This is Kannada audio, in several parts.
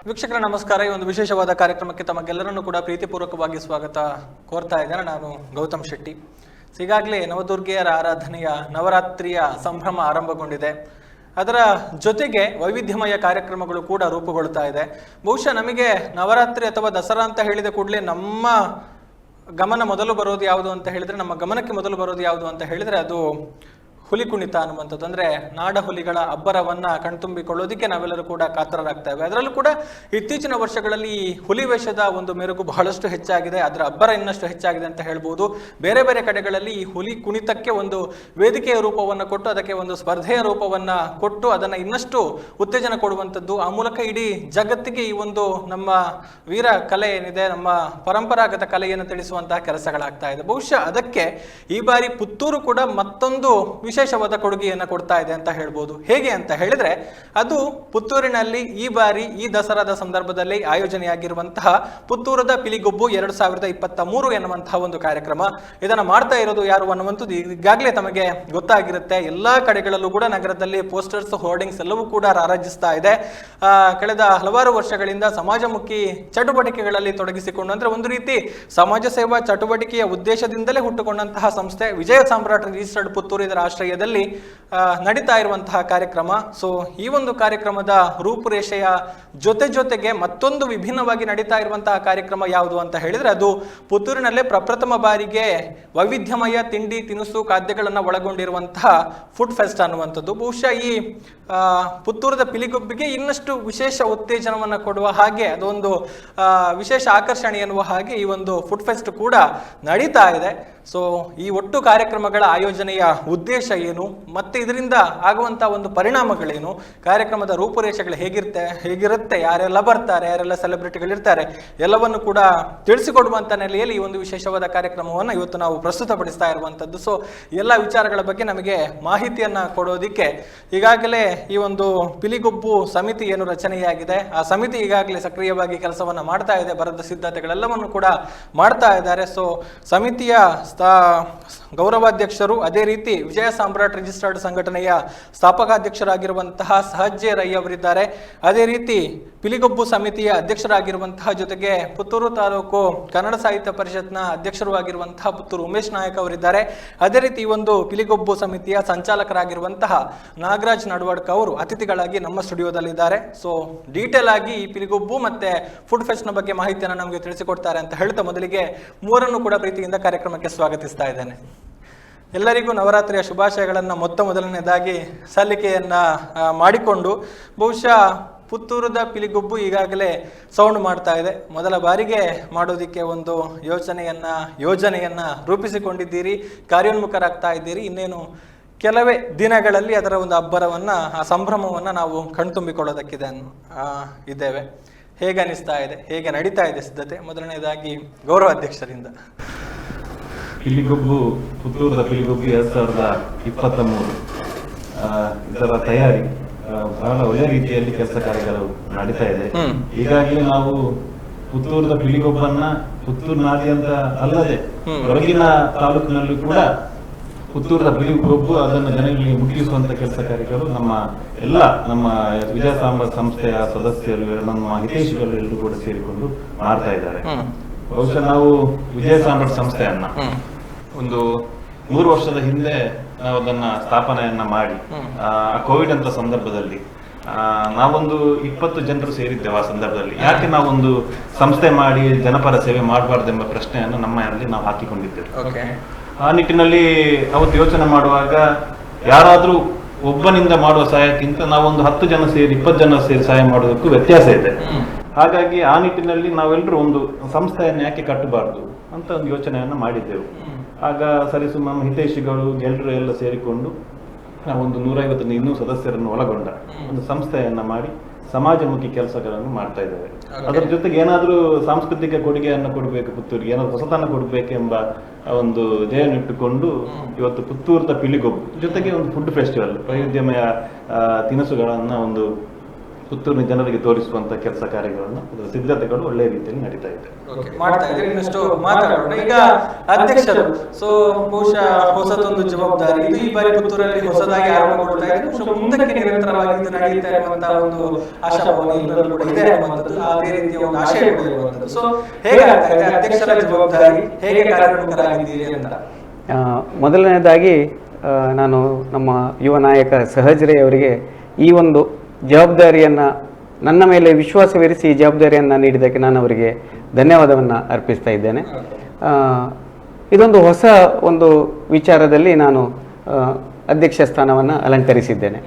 ವೀಕ್ಷಕರ ನಮಸ್ಕಾರ. ಈ ಒಂದು ವಿಶೇಷವಾದ ಕಾರ್ಯಕ್ರಮಕ್ಕೆ ತಮಗೆಲ್ಲರನ್ನು ಕೂಡ ಪ್ರೀತಿಪೂರ್ವಕವಾಗಿ ಸ್ವಾಗತ ಕೋರ್ತಾ ಇದ್ದೇನೆ. ನಾನು ಗೌತಮ್ ಶೆಟ್ಟಿ. ಈಗಾಗಲೇ ನವದುರ್ಗೆಯರ ಆರಾಧನೆಯ ನವರಾತ್ರಿಯ ಸಂಭ್ರಮ ಆರಂಭಗೊಂಡಿದೆ. ಅದರ ಜೊತೆಗೆ ವೈವಿಧ್ಯಮಯ ಕಾರ್ಯಕ್ರಮಗಳು ಕೂಡ ರೂಪುಗೊಳ್ತಾ ಇದೆ. ಬಹುಶಃ ನಮಗೆ ನವರಾತ್ರಿ ಅಥವಾ ದಸರಾ ಅಂತ ಹೇಳಿದ ಕೂಡಲೇ ನಮ್ಮ ಗಮನ ಮೊದಲು ಬರೋದು ಯಾವುದು ಅಂತ ಹೇಳಿದ್ರೆ, ನಮ್ಮ ಗಮನಕ್ಕೆ ಮೊದಲು ಬರೋದು ಯಾವುದು ಅಂತ ಹೇಳಿದ್ರೆ ಅದು ಹುಲಿ ಕುಣಿತ ಅನ್ನುವಂಥದ್ದು. ಅಂದರೆ ನಾಡ ಹುಲಿಗಳ ಅಬ್ಬರವನ್ನ ಕಣ್ತುಂಬಿಕೊಳ್ಳೋದಕ್ಕೆ ನಾವೆಲ್ಲರೂ ಕೂಡ ಕಾತರರಾಗ್ತೇವೆ. ಅದರಲ್ಲೂ ಕೂಡ ಇತ್ತೀಚಿನ ವರ್ಷಗಳಲ್ಲಿ ಈ ಹುಲಿ ವೇಷದ ಒಂದು ಮೆರುಗು ಬಹಳಷ್ಟು ಹೆಚ್ಚಾಗಿದೆ, ಅದರ ಅಬ್ಬರ ಇನ್ನಷ್ಟು ಹೆಚ್ಚಾಗಿದೆ ಅಂತ ಹೇಳ್ಬೋದು. ಬೇರೆ ಬೇರೆ ಕಡೆಗಳಲ್ಲಿ ಈ ಹುಲಿ ಕುಣಿತಕ್ಕೆ ಒಂದು ವೇದಿಕೆಯ ರೂಪವನ್ನು ಕೊಟ್ಟು, ಅದಕ್ಕೆ ಒಂದು ಸ್ಪರ್ಧೆಯ ರೂಪವನ್ನು ಕೊಟ್ಟು ಅದನ್ನು ಇನ್ನಷ್ಟು ಉತ್ತೇಜನ ಕೊಡುವಂಥದ್ದು, ಆ ಮೂಲಕ ಇಡೀ ಜಗತ್ತಿಗೆ ಈ ಒಂದು ನಮ್ಮ ವೀರ ಕಲೆ ಏನಿದೆ, ನಮ್ಮ ಪರಂಪರಾಗತ ಕಲೆಯನ್ನು ತಿಳಿಸುವಂತಹ ಕೆಲಸಗಳಾಗ್ತಾ ಇದೆ. ಬಹುಶಃ ಅದಕ್ಕೆ ಈ ಬಾರಿ ಪುತ್ತೂರು ಕೂಡ ಮತ್ತೊಂದು ವಿಶೇಷವಾದ ಕೊಡುಗೆಯನ್ನು ಕೊಡ್ತಾ ಇದೆ ಅಂತ ಹೇಳ್ಬೋದು. ಹೇಗೆ ಅಂತ ಹೇಳಿದ್ರೆ, ಅದು ಪುತ್ತೂರಿನಲ್ಲಿ ಈ ಬಾರಿ ಈ ದಸರಾದ ಸಂದರ್ಭದಲ್ಲಿ ಆಯೋಜನೆಯಾಗಿರುವಂತಹ ಪುತ್ತೂರದ ಪಿಲಿಗೊಬ್ಬು 2023 ಎನ್ನುವಂತಹ ಒಂದು ಕಾರ್ಯಕ್ರಮ. ಇದನ್ನು ಮಾಡ್ತಾ ಇರೋದು ಯಾರು ಅನ್ನುವಂಥದ್ದು ಈಗಾಗಲೇ ತಮಗೆ ಗೊತ್ತಾಗಿರುತ್ತೆ. ಎಲ್ಲಾ ಕಡೆಗಳಲ್ಲೂ ಕೂಡ ನಗರದಲ್ಲಿ ಪೋಸ್ಟರ್ಸ್, ಹೋರ್ಡಿಂಗ್ಸ್ ಎಲ್ಲವೂ ಕೂಡ ರಾರಾಜಿಸ್ತಾ ಇದೆ. ಕಳೆದ ಹಲವಾರು ವರ್ಷಗಳಿಂದ ಸಮಾಜಮುಖಿ ಚಟುವಟಿಕೆಗಳಲ್ಲಿ ತೊಡಗಿಸಿಕೊಂಡು, ಅಂದ್ರೆ ಒಂದು ರೀತಿ ಸಮಾಜ ಸೇವಾ ಚಟುವಟಿಕೆಯ ಉದ್ದೇಶದಿಂದಲೇ ಹುಟ್ಟುಕೊಂಡಂತಹ ಸಂಸ್ಥೆ ವಿಜಯ ಸಾಮ್ರಾಟ್ ರಿಜಿಸ್ಟರ್ಡ್ ಪುತ್ತೂರು ಇದರ ಆಶ್ರಯದಲ್ಲಿ ನಡೀತಾ ಇರುವಂತಹ ಕಾರ್ಯಕ್ರಮ. ಸೊ ಈ ಒಂದು ಕಾರ್ಯಕ್ರಮದ ರೂಪುರೇಷೆಯ ಜೊತೆಗೆ ಮತ್ತೊಂದು ವಿಭಿನ್ನವಾಗಿ ನಡೀತಾ ಇರುವಂತಹ ಕಾರ್ಯಕ್ರಮ ಯಾವುದು ಅಂತ ಹೇಳಿದ್ರೆ, ಅದು ಪುತ್ತೂರಿನಲ್ಲೇ ಪ್ರಪ್ರಥಮ ಬಾರಿಗೆ ವೈವಿಧ್ಯಮಯ ತಿಂಡಿ ತಿನಿಸು ಖಾದ್ಯಗಳನ್ನು ಒಳಗೊಂಡಿರುವಂತಹ ಫುಡ್ ಫೆಸ್ಟ್ ಅನ್ನುವಂಥದ್ದು. ಬಹುಶಃ ಈ ಪುತ್ತೂರದ ಪಿಲಿಗೊಬ್ಬಿಗೆ ಇನ್ನಷ್ಟು ವಿಶೇಷ ಉತ್ತೇಜನವನ್ನು ಕೊಡುವ ಹಾಗೆ, ಅದೊಂದು ವಿಶೇಷ ಆಕರ್ಷಣೆ ಎನ್ನುವ ಹಾಗೆ ಈ ಒಂದು ಫುಡ್ ಫೆಸ್ಟ್ ಕೂಡ ನಡೀತಾ ಇದೆ. ಸೊ ಈ ಒಟ್ಟು ಕಾರ್ಯಕ್ರಮಗಳ ಆಯೋಜನೆಯ ಉದ್ದೇಶ ಏನು, ಮತ್ತೆ ಇದರಿಂದ ಆಗುವಂತಹ ಒಂದು ಪರಿಣಾಮಗಳೇನು, ಕಾರ್ಯಕ್ರಮದ ರೂಪುರೇಷೆಗಳು ಹೇಗಿರುತ್ತೆ, ಯಾರೆಲ್ಲ ಬರ್ತಾರೆ, ಯಾರೆಲ್ಲ ಸೆಲೆಬ್ರಿಟಿಗಳಿರ್ತಾರೆ, ಎಲ್ಲವನ್ನು ಕೂಡ ತಿಳಿಸಿಕೊಡುವಂತ ನೆಲೆಯಲ್ಲಿ ಈ ಒಂದು ವಿಶೇಷವಾದ ಕಾರ್ಯಕ್ರಮವನ್ನು ಇವತ್ತು ನಾವು ಪ್ರಸ್ತುತಪಡಿಸ್ತಾ ಇರುವಂತದ್ದು. ಸೊ ಎಲ್ಲ ವಿಚಾರಗಳ ಬಗ್ಗೆ ನಮಗೆ ಮಾಹಿತಿಯನ್ನ ಕೊಡೋದಿಕ್ಕೆ ಈಗಾಗಲೇ ಈ ಒಂದು ಪಿಲಿಗೊಬ್ಬು ಸಮಿತಿ ಏನು ರಚನೆಯಾಗಿದೆ, ಆ ಸಮಿತಿ ಈಗಾಗಲೇ ಸಕ್ರಿಯವಾಗಿ ಕೆಲಸವನ್ನ ಮಾಡ್ತಾ ಇದೆ, ಬರದ ಸಿದ್ಧತೆಗಳೆಲ್ಲವನ್ನು ಕೂಡ ಮಾಡ್ತಾ ಇದ್ದಾರೆ. ಸೊ ಸಮಿತಿಯ ಗೌರವಾಧ್ಯಕ್ಷರು, ಅದೇ ರೀತಿ ವಿಜಯ ಸಾಮ್ರಾಟ್ ರಿಜಿಸ್ಟರ್ಡ್ ಸಂಘಟನೆಯ ಸ್ಥಾಪಕಾಧ್ಯಕ್ಷರಾಗಿರುವಂತಹ ಸಹಜ್ಜೆ ರೈ ಅವರಿದ್ದಾರೆ. ಅದೇ ರೀತಿ ಪಿಲಿಗೊಬ್ಬು ಸಮಿತಿಯ ಅಧ್ಯಕ್ಷರಾಗಿರುವಂತಹ, ಜೊತೆಗೆ ಪುತ್ತೂರು ತಾಲೂಕು ಕನ್ನಡ ಸಾಹಿತ್ಯ ಪರಿಷತ್ನ ಅಧ್ಯಕ್ಷರು ಆಗಿರುವಂತಹ ಪುತ್ತೂರು ಉಮೇಶ್ ನಾಯಕ್ ಅವರಿದ್ದಾರೆ. ಅದೇ ರೀತಿ ಈ ಒಂದು ಪಿಲಿಗೊಬ್ಬು ಸಮಿತಿಯ ಸಂಚಾಲಕರಾಗಿರುವಂತಹ ನಾಗರಾಜ್ ನಡವಡ್ಕ ಅವರು ಅತಿಥಿಗಳಾಗಿ ನಮ್ಮ ಸ್ಟುಡಿಯೋದಲ್ಲಿದ್ದಾರೆ. ಸೊ ಡೀಟೇಲ್ ಆಗಿ ಈ ಪಿಲಿಗೊಬ್ಬು ಮತ್ತೆ ಫುಡ್ ಫೆಸ್ಟ್ ನ ಬಗ್ಗೆ ಮಾಹಿತಿಯನ್ನು ನಮಗೆ ತಿಳಿಸಿಕೊಡ್ತಾರೆ ಅಂತ ಹೇಳ್ತಾ, ಮೊದಲಿಗೆ ಮೂವರನ್ನು ಕೂಡ ಪ್ರೀತಿಯಿಂದ ಕಾರ್ಯಕ್ರಮಕ್ಕೆ ಸ್ವಾಗತಿಸ್ತಾ ಇದ್ದೇನೆ. ಎಲ್ಲರಿಗೂ ನವರಾತ್ರಿಯ ಶುಭಾಶಯಗಳನ್ನು ಮೊದಲನೇದಾಗಿ ಸಲ್ಲಿಕೆಯನ್ನ ಮಾಡಿಕೊಂಡು, ಬಹುಶಃ ಪುತ್ತೂರದ ಪಿಲಿಗೊಬ್ಬು ಈಗಾಗಲೇ ಸೌಂಡ್ ಮಾಡ್ತಾ ಇದೆ. ಮೊದಲ ಬಾರಿಗೆ ಮಾಡೋದಿಕ್ಕೆ ಒಂದು ಯೋಜನೆಯನ್ನ ರೂಪಿಸಿಕೊಂಡಿದ್ದೀರಿ, ಕಾರ್ಯೋನ್ಮುಖರಾಗ್ತಾ ಇದ್ದೀರಿ. ಇನ್ನೇನು ಕೆಲವೇ ದಿನಗಳಲ್ಲಿ ಅದರ ಒಂದು ಅಬ್ಬರವನ್ನ, ಆ ಸಂಭ್ರಮವನ್ನ ನಾವು ಕಣ್ತುಂಬಿಕೊಳ್ಳೋದಕ್ಕಿದೆ ಇದ್ದೇವೆ. ಹೇಗೆ ಅನಿಸ್ತಾ ಇದೆ, ಹೇಗೆ ನಡೀತಾ ಇದೆ ಸಿದ್ಧತೆ? ಮೊದಲನೇದಾಗಿ ಗೌರವಾಧ್ಯಕ್ಷರಿಂದ. ಪಿಲಿಗೊಬ್ಬು, ಪುತ್ತೂರದ ಪಿಲಿಗೊಬ್ಬು 2023 ಇದರ ತಯಾರಿ ಬಹಳ ಒಳ್ಳೆಯ ರೀತಿಯಲ್ಲಿ ಕೆಲಸ ಕಾರ್ಯಗಳು ನಡೀತಾ ಇದೆ. ಈಗಾಗಲೇ ನಾವು ಪುತ್ತೂರದ ಪಿಲಿಗೊಬ್ಬನ್ನ ಪುತ್ತೂರಿನಾದ್ಯಂತ ಅಲ್ಲದೆ ಹೊರಗಿನ ತಾಲೂಕಿನಲ್ಲಿ ಕೂಡ ಪುತ್ತೂರದ ಪಿಲಿಗೊಬ್ಬು ಅದನ್ನು ಜನಗಳಿಗೆ ಮುಟ್ಟಿಸುವಂತ ಕೆಲಸ ಕಾರ್ಯಗಳು ನಮ್ಮ ವಿಜಯ ಸಾಮ್ರಾಟ್ ಸಂಸ್ಥೆಯ ಸದಸ್ಯರು, ನಮ್ಮ ಹಿತೈಷಿಗಳು ಎಲ್ಲರೂ ಕೂಡ ಸೇರಿಕೊಂಡು ಮಾಡ್ತಾ ಇದ್ದಾರೆ. ಬಹುಶಃ ನಾವು ವಿಜಯ ಸಾಮ್ರಾಟ್ ಸಂಸ್ಥೆಯನ್ನ ಒಂದು 3 ವರ್ಷದ ಹಿಂದೆ ನಾವು ಅದನ್ನ ಸ್ಥಾಪನೆಯನ್ನ ಮಾಡಿ, ಕೋವಿಡ್ ಅಂತ ಸಂದರ್ಭದಲ್ಲಿ ನಾವೊಂದು 20 ಜನರು ಸೇರಿದ್ದೇವೆ. ಆ ಸಂದರ್ಭದಲ್ಲಿ ಯಾಕೆ ನಾವೊಂದು ಸಂಸ್ಥೆ ಮಾಡಿ ಜನಪರ ಸೇವೆ ಮಾಡಬಾರ್ದೆಂಬ ಪ್ರಶ್ನೆಯನ್ನು ನಮ್ಮಲ್ಲಿ ನಾವು ಹಾಕಿಕೊಂಡಿದ್ದೇವೆ. ಆ ನಿಟ್ಟಿನಲ್ಲಿ ಅವತ್ತು ಯೋಚನೆ ಮಾಡುವಾಗ, ಯಾರಾದ್ರೂ ಒಬ್ಬನಿಂದ ಮಾಡುವ ಸಹಾಯಕ್ಕಿಂತ ನಾವೊಂದು 10 ಜನ ಸೇರಿ 20 ಜನ ಸೇರಿ ಸಹಾಯ ಮಾಡೋದಕ್ಕೂ ವ್ಯತ್ಯಾಸ ಇದೆ. ಹಾಗಾಗಿ ಆ ನಿಟ್ಟಿನಲ್ಲಿ ನಾವೆಲ್ಲರೂ ಒಂದು ಸಂಸ್ಥೆಯನ್ನು ಯಾಕೆ ಕಟ್ಟಬಾರ್ದು ಅಂತ ಒಂದು ಯೋಚನೆಯನ್ನು ಮಾಡಿದ್ದೆವು. ಆಗ ಸರಿಸುಮಾರು ಹಿತೈಷಿಗಳು ಎಲ್ಲರೂ ಎಲ್ಲ ಸೇರಿಕೊಂಡು ನಾವೊಂದು 150 ಇನ್ನೂ ಸದಸ್ಯರನ್ನು ಒಳಗೊಂಡ ಒಂದು ಸಂಸ್ಥೆಯನ್ನ ಮಾಡಿ ಸಮಾಜಮುಖಿ ಕೆಲಸಗಳನ್ನು ಮಾಡ್ತಾ ಇದ್ದೇವೆ. ಅದರ ಜೊತೆಗೆ ಏನಾದ್ರೂ ಸಾಂಸ್ಕೃತಿಕ ಕೊಡುಗೆಯನ್ನು ಕೊಡಬೇಕು, ಪುತ್ತೂರಿಗೆ ಏನಾದ್ರು ಹೊಸತನ ಕೊಡಬೇಕೆಂಬ ಒಂದು ಧ್ಯೇಯನಿಟ್ಟುಕೊಂಡು ಇವತ್ತು ಪುತ್ತೂರದ ಪಿಲಿಗೊಬ್ಬು ಜೊತೆಗೆ ಒಂದು ಫುಡ್ ಫೆಸ್ಟಿವಲ್, ವೈವಿಧ್ಯಮಯ ತಿನಿಸುಗಳನ್ನ ಒಂದು ಪುತ್ತೂರಿನ ಜನರಿಗೆ ತೋರಿಸುವಂತ ಕೆಲಸ ಕಾರ್ಯಗಳನ್ನು ಅದರ ಸಿದ್ಧತೆಗಳು ಒಳ್ಳೆಯ ರೀತಿಯಲ್ಲಿ ನಡೀತಾ ಇದೆ. ಮಾಡ್ತಾ ಇದ್ದೀರಿ. ಇನ್ನಷ್ಟು ಮಾತಾಡೋಣ. ಈಗ ಅಧ್ಯಕ್ಷರು, ಸೊ ಬಹುಶಃ ಹೊಸದೊಂದು ಜವಾಬ್ದಾರಿ ಇದು ಈ ಬಾರಿ ಪುತ್ತೂರಲ್ಲಿ ಹೊಸದಾಗಿ ಆರಂಭಗೊಳ್ತಾ ಇದೆ. ಸೊ ಮುಂದಕ್ಕೆ ನಿರಂತರವಾಗಿ ಇದು ನಡೆಯುತ್ತಾ ಇರುವಂತಹ ಒಂದು ಆಶಾಭಾವನೆ ಎಲ್ಲರೂ ಕೂಡ ಇದೆ ಅನ್ನುವಂಥದ್ದು, ಅದೇ ರೀತಿಯ ಒಂದು ಆಶಯ ಕೂಡ ಇರುವಂಥದ್ದು. ಸೊ ಹೇಗಾಗ್ತಾ ಇದೆ ಅಧ್ಯಕ್ಷರ ಜವಾಬ್ದಾರಿ, ಹೇಗೆ ಕಾರ್ಯಪ್ರವೃತ್ತರಾಗಿದ್ದೀರಿ ಅಂತ? ಮೊದಲನೇದಾಗಿ ನಾನು ನಮ್ಮ ಯುವ ನಾಯಕ ಸಹಜರೇ ಅವರಿಗೆ ಈ ಒಂದು ಜವಾಬ್ದಾರಿಯನ್ನು ನನ್ನ ಮೇಲೆ ವಿಶ್ವಾಸವಿರಿಸಿ ಈ ಜವಾಬ್ದಾರಿಯನ್ನು ನೀಡಿದ್ದಕ್ಕೆ ನಾನು ಅವರಿಗೆ ಧನ್ಯವಾದವನ್ನು ಅರ್ಪಿಸ್ತಾ ಇದ್ದೇನೆ. ಇದೊಂದು ಹೊಸ ಒಂದು ವಿಚಾರದಲ್ಲಿ ನಾನು ಅಧ್ಯಕ್ಷ ಸ್ಥಾನವನ್ನು ಅಲಂಕರಿಸಿದ್ದೇನೆ.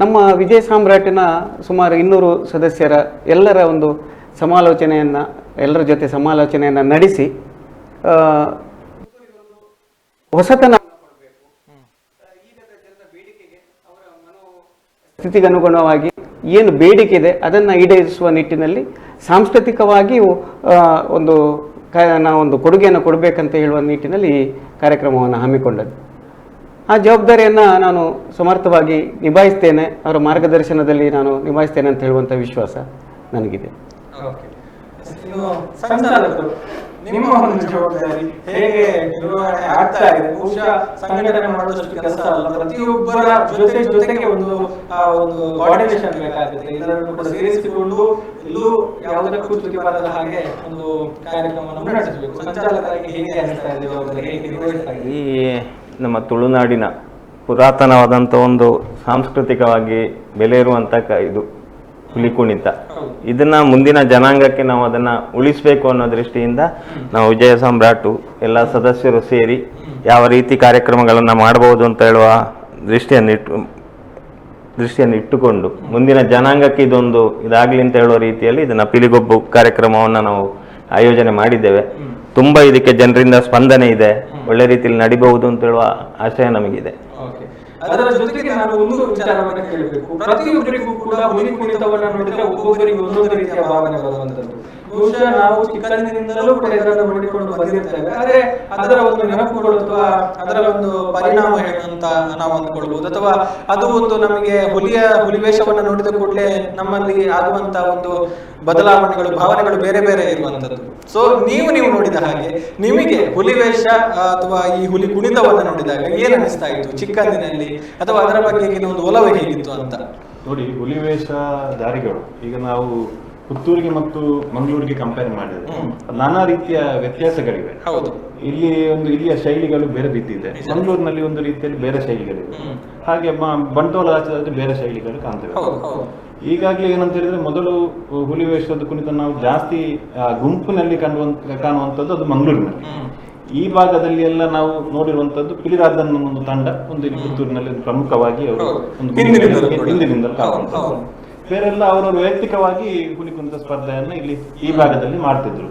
ನಮ್ಮ ವಿಜಯ ಸಾಮ್ರಾಟಿನ ಸುಮಾರು 200 ಸದಸ್ಯರ ಎಲ್ಲರ ಒಂದು ಸಮಾಲೋಚನೆಯನ್ನು, ಎಲ್ಲರ ಜೊತೆ ಸಮಾಲೋಚನೆಯನ್ನು ನಡೆಸಿ ಹೊಸತನ ಸ್ಥಿತಿಗೆ ಅನುಗುಣವಾಗಿ ಏನು ಬೇಡಿಕೆ ಇದೆ ಅದನ್ನು ಈಡೇರಿಸುವ ನಿಟ್ಟಿನಲ್ಲಿ ಸಾಂಸ್ಕೃತಿಕವಾಗಿಯೂ ನಾವೊಂದು ಕೊಡುಗೆಯನ್ನು ಕೊಡಬೇಕಂತ ಹೇಳುವ ನಿಟ್ಟಿನಲ್ಲಿ ಈ ಕಾರ್ಯಕ್ರಮವನ್ನು ಹಮ್ಮಿಕೊಂಡದ್ದು. ಆ ಜವಾಬ್ದಾರಿಯನ್ನು ನಾನು ಸಮರ್ಥವಾಗಿ ನಿಭಾಯಿಸ್ತೇನೆ, ಅವರ ಮಾರ್ಗದರ್ಶನದಲ್ಲಿ ನಾನು ನಿಭಾಯಿಸ್ತೇನೆ ಅಂತ ಹೇಳುವಂಥ ವಿಶ್ವಾಸ ನನಗಿದೆ. ನಿಮ್ಮ ಒಂದು ಜವಾಬ್ದಾರಿ ಹೇಗೆ ನಿರ್ವಹಣೆ ಆಗ್ತಾ ಇದೆ? ಬಹುಶಃ ಸಂಘಟನೆ ಮಾಡುವಷ್ಟು ಕೆಲಸ ಅಲ್ಲ, ಪ್ರತಿಯೊಬ್ಬರ ಜೊತೆಗೆ ಒಂದು ಕೋಆರ್ಡಿನೇಷನ್ ಬೇಕಾಗುತ್ತೆ. ಇದನ್ನು ಕೂಡ ಸೇರಿಸಿಕೊಂಡು ಎಲ್ಲೂ ಯಾವುದಕ್ಕೂ ಚ್ಯುತಿ ಬರದ ಹಾಗೆ ಒಂದು ಕಾರ್ಯಕ್ರಮವನ್ನು ನಡೆಸಬೇಕು. ಸಂಚಾಲಕರಾಗಿ ಹೇಗೆ ಅನಿಸ್ತಾ ಇದೆ ಜವಾಬ್ದಾರಿ, ಹೇಗೆ ನಿರ್ವಹಿಸ್ತಾ ಇದೆ? ಈ ನಮ್ಮ ತುಳುನಾಡಿನ ಪುರಾತನವಾದಂಥ ಒಂದು ಸಾಂಸ್ಕೃತಿಕವಾಗಿ ಬೆಲೆ ಇರುವಂಥ ಇದು ಹುಲಿ ಕುಣಿತ, ಇದನ್ನ ಮುಂದಿನ ಜನಾಂಗಕ್ಕೆ ನಾವು ಅದನ್ನ ಉಳಿಸಬೇಕು ಅನ್ನೋ ದೃಷ್ಟಿಯಿಂದ ನಾವು ವಿಜಯ ಸಾಮ್ರಾಟು ಎಲ್ಲ ಸದಸ್ಯರು ಸೇರಿ ಯಾವ ರೀತಿ ಕಾರ್ಯಕ್ರಮಗಳನ್ನು ಮಾಡಬಹುದು ಅಂತ ಹೇಳುವ ದೃಷ್ಟಿಯನ್ನು ಇಟ್ಟುಕೊಂಡು ಮುಂದಿನ ಜನಾಂಗಕ್ಕೆ ಇದೊಂದು ಇದಾಗಲಿ ಅಂತ ಹೇಳುವ ರೀತಿಯಲ್ಲಿ ಇದನ್ನ ಪಿಲಿಗೊಬ್ಬು ಕಾರ್ಯಕ್ರಮವನ್ನು ನಾವು ಆಯೋಜನೆ ಮಾಡಿದ್ದೇವೆ. ತುಂಬಾ ಇದಕ್ಕೆ ಜನರಿಂದ ಸ್ಪಂದನೆ ಇದೆ, ಒಳ್ಳೆ ರೀತಿಯಲ್ಲಿ ನಡಿಬಹುದು ಅಂತ ಹೇಳುವ ಆಶಯ ನಮಗಿದೆ. ಅದರ ಜೊತೆಗೆ ನಾನು ಒಂದು ವಿಚಾರವನ್ನು ಕೇಳಬೇಕು. ಪ್ರತಿಯೊಬ್ಬರಿಗೂ ಕೂಡ ಹುಲಿ ಕುಣಿತವನ್ನು ನೋಡಿದ್ರೆ ಒಬ್ಬೊಬ್ಬರಿಗೆ ಒಂದೊಂದು ರೀತಿಯ ಭಾವನೆ ಬರುವಂತದ್ದು. ಬಹುಶಃ ನಾವು ಚಿಕ್ಕಂದಿನಿಂದಲೂ ಕೂಡ ಇದನ್ನು ನೋಡಿಕೊಂಡು ಬಂದಿರ್ತೇವೆ. ಆದ್ರೆ ಅದರ ಒಂದು ನೆನಪುಗಳು ಅಥವಾ ಅದರ ಒಂದು ಪರಿಣಾಮ ಏನು ಅಂತ ನಾವು ಅಂದ್ಕೊಳ್ಬಹುದು, ಅಥವಾ ಅದು ಒಂದು ನಮಗೆ ಹುಲಿ ವೇಷವನ್ನು ನೋಡಿದ ಕೂಡಲೇ ನಮ್ಮಲ್ಲಿ ಆಗುವಂತ ಒಂದು ಬದಲಾವಣೆಗಳು, ಭಾವನೆಗಳು ಬೇರೆ ಬೇರೆ ಇರುವಂತದ್ದು. ಸೊ ನೀವು ನೋಡಿದ ಹಾಗೆ ನಿಮಗೆ ಹುಲಿ ವೇಷ ಅಥವಾ ಈ ಹುಲಿ ಕುಣಿತವನ್ನು ನೋಡಿದಾಗ ಏನ್ ಅನಿಸ್ತಾ ಇತ್ತು ಚಿಕ್ಕಂದಿನಲ್ಲಿ, ಅಥವಾ ಅದರ ಬಗ್ಗೆ ಒಂದು ಒಲವು ಹೇಗಿತ್ತು ಅಂತ? ನೋಡಿ, ಹುಲಿವೇಷಧಾರಿಗಳು ಈಗ ನಾವು ಪುತ್ತೂರಿಗೆ ಮತ್ತು ಮಂಗಳೂರಿಗೆ ಕಂಪೇರ್ ಮಾಡಿದ್ರೆ ನಾನಾ ರೀತಿಯ ವ್ಯತ್ಯಾಸಗಳಿವೆ. ಹೌದು, ಇಲ್ಲಿಯ ಶೈಲಿಗಳು ಬೇರೆ ಬಿದ್ದಿದೆ. ಮಂಗಳೂರಿನಲ್ಲಿ ಒಂದು ರೀತಿಯಲ್ಲಿ ಬೇರೆ ಶೈಲಿಗಳಿವೆ, ಹಾಗೆ ಬಂಟ್ವಾಳ ರಾಜ್ಯದಲ್ಲಿ ಬೇರೆ ಶೈಲಿಗಳು ಕಾಣ್ತವೆ. ಈಗಾಗಲೇ ಏನಂತ ಹೇಳಿದ್ರೆ, ಮೊದಲು ಹುಲಿವೇಷದ ಕುಣಿತ ನಾವು ಜಾಸ್ತಿ ಗುಂಪಿನಲ್ಲಿ ಕಾಣುವಂಥದ್ದು ಅದು ಮಂಗಳೂರಿನಲ್ಲಿ. ಈ ಭಾಗದಲ್ಲಿ ಎಲ್ಲ ನಾವು ನೋಡಿರುವಂತದ್ದು ಪಿಲಿರಾಜನ್ ಒಂದು ತಂಡ ಒಂದು ಪುತ್ತೂರಿನಲ್ಲಿ ಪ್ರಮುಖವಾಗಿ ಅವರು ಒಂದು ಹಿಂದಿನಿಂದಲೂ ಕಾಣುವಂಥದ್ದು. ಬೇರೆಲ್ಲ ಅವರವರು ವೈಯಕ್ತಿಕವಾಗಿ ಹುಲಿ ಕುಣಿತ ಸ್ಪರ್ಧೆಯನ್ನ ಇಲ್ಲಿ ಈ ಭಾಗದಲ್ಲಿ ಮಾಡ್ತಿದ್ರು.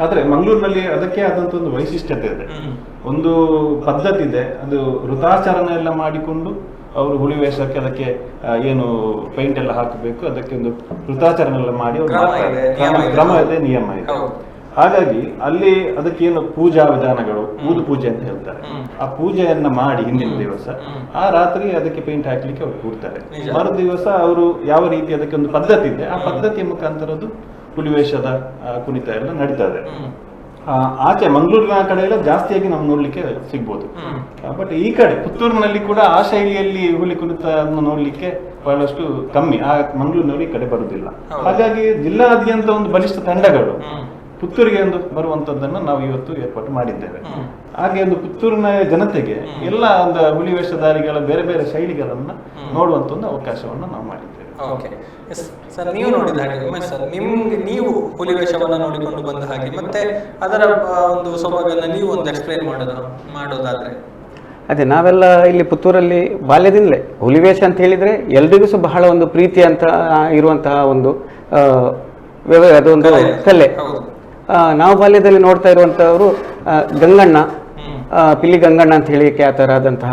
ಆದ್ರೆ ಮಂಗಳೂರಿನಲ್ಲಿ ಅದಕ್ಕೆ ಆದಂತ ಒಂದು ವೈಶಿಷ್ಟ್ಯತೆ ಇದೆ, ಒಂದು ಪದ್ಧತಿ ಇದೆ. ಅದು ವೃತಾಚರಣೆ ಎಲ್ಲ ಮಾಡಿಕೊಂಡು ಅವರು ಹುಲಿ ವೇಷಕ್ಕೆ ಅದಕ್ಕೆ ಏನು ಪೈಂಟ್ ಎಲ್ಲ ಹಾಕಬೇಕು, ಅದಕ್ಕೆ ಒಂದು ವೃತಾಚರಣೆ ಎಲ್ಲ ಮಾಡಿ ಕ್ರಮ ಇದೆ, ನಿಯಮ ಇದೆ. ಹಾಗಾಗಿ ಅಲ್ಲಿ ಅದಕ್ಕೇನು ಪೂಜಾ ವಿಧಾನಗಳು, ಊದು ಪೂಜೆ ಅಂತ ಹೇಳ್ತಾರೆ, ಆ ಪೂಜೆಯನ್ನ ಮಾಡಿ ಹಿಂದಿನ ದಿವಸ ಆ ರಾತ್ರಿ ಅದಕ್ಕೆ ಪೇಂಟ್ ಹಾಕ್ಲಿಕ್ಕೆ ಅವ್ರು ಕೂಡ್ತಾರೆ. ಮರು ದಿವಸ ಅವರು ಯಾವ ರೀತಿ ಅದಕ್ಕೆ ಒಂದು ಪದ್ಧತಿ ಇದೆ, ಆ ಪದ್ಧತಿಯ ಮುಖಾಂತರದ್ದು ಹುಲಿವೇಷದ ಕುಣಿತ ಎಲ್ಲ ನಡೀತದೆ. ಆಚೆ ಮಂಗಳೂರಿನ ಕಡೆ ಎಲ್ಲ ಜಾಸ್ತಿಯಾಗಿ ನಾವು ನೋಡ್ಲಿಕ್ಕೆ ಸಿಗ್ಬೋದು. ಬಟ್ ಈ ಕಡೆ ಪುತ್ತೂರಿನಲ್ಲಿ ಕೂಡ ಆ ಶೈಲಿಯಲ್ಲಿ ಹುಲಿ ಕುಣಿತ ನೋಡ್ಲಿಕ್ಕೆ ಬಹಳಷ್ಟು ಕಮ್ಮಿ. ಆ ಮಂಗಳೂರಿನಲ್ಲಿ ಈ ಕಡೆ ಬರುವುದಿಲ್ಲ. ಹಾಗಾಗಿ ಜಿಲ್ಲಾದ್ಯಂತ ಒಂದು ಬಲಿಷ್ಠ ತಂಡಗಳು ಪುತ್ತೂರಿಗೆ ಒಂದು ಬರುವಂತದ್ದನ್ನು ನಾವು ಇವತ್ತು ಏರ್ಪಾಟು ಮಾಡಿದ್ದೇವೆ. ಹಾಗೆ ಒಂದು ಪುತ್ತೂರಿನ ಜನತೆಗೆ ಎಲ್ಲ ಒಂದು ಹುಲಿ ವೇಷಧಾರಿಗಳ ಬೇರೆ ಬೇರೆ ಶೈಲಿಗಳನ್ನ ನೋಡುವಂತ ಒಂದು ಅವಕಾಶವನ್ನು ನಾವು ಮಾಡಿದ್ದೇವೆ. ಸರ್, ನೀವು ನೋಡಿದ ಹಾಗೆ ಸರ್, ನೀವು ಹುಲಿ ವೇಷವನ್ನು ನೋಡಿಕೊಂಡು ಬಂದ ಹಾಗೆ ಮತ್ತೆ ಅದರ ಒಂದು ಸೊಬಗನ್ನ ನೀವು ಒಂದು ಎಕ್ಸ್ಪ್ಲೈನ್ ಮಾಡೋದಾದ್ರೆ? ಅದೇ, ನಾವೆಲ್ಲ ಇಲ್ಲಿ ಪುತ್ತೂರಲ್ಲಿ ಬಾಲ್ಯದಿಂದಲೇ ಹುಲಿವೇಷ ಅಂತ ಹೇಳಿದ್ರೆ ಎಲ್ರಿಗೂ ಸಹ ಬಹಳ ಒಂದು ಪ್ರೀತಿ ಅಂತ ಇರುವಂತಹ ಒಂದು ಅದೊಂದು ಕಲೆ. ನಾವು ಬಾಲ್ಯದಲ್ಲಿ ನೋಡ್ತಾ ಇರುವಂತಹವರು ಗಂಗಣ್ಣ, ಪಿಲ್ಲಿ ಗಂಗಣ್ಣ ಅಂತ ಹೇಳಿ ಖ್ಯಾತರಾದಂತಹ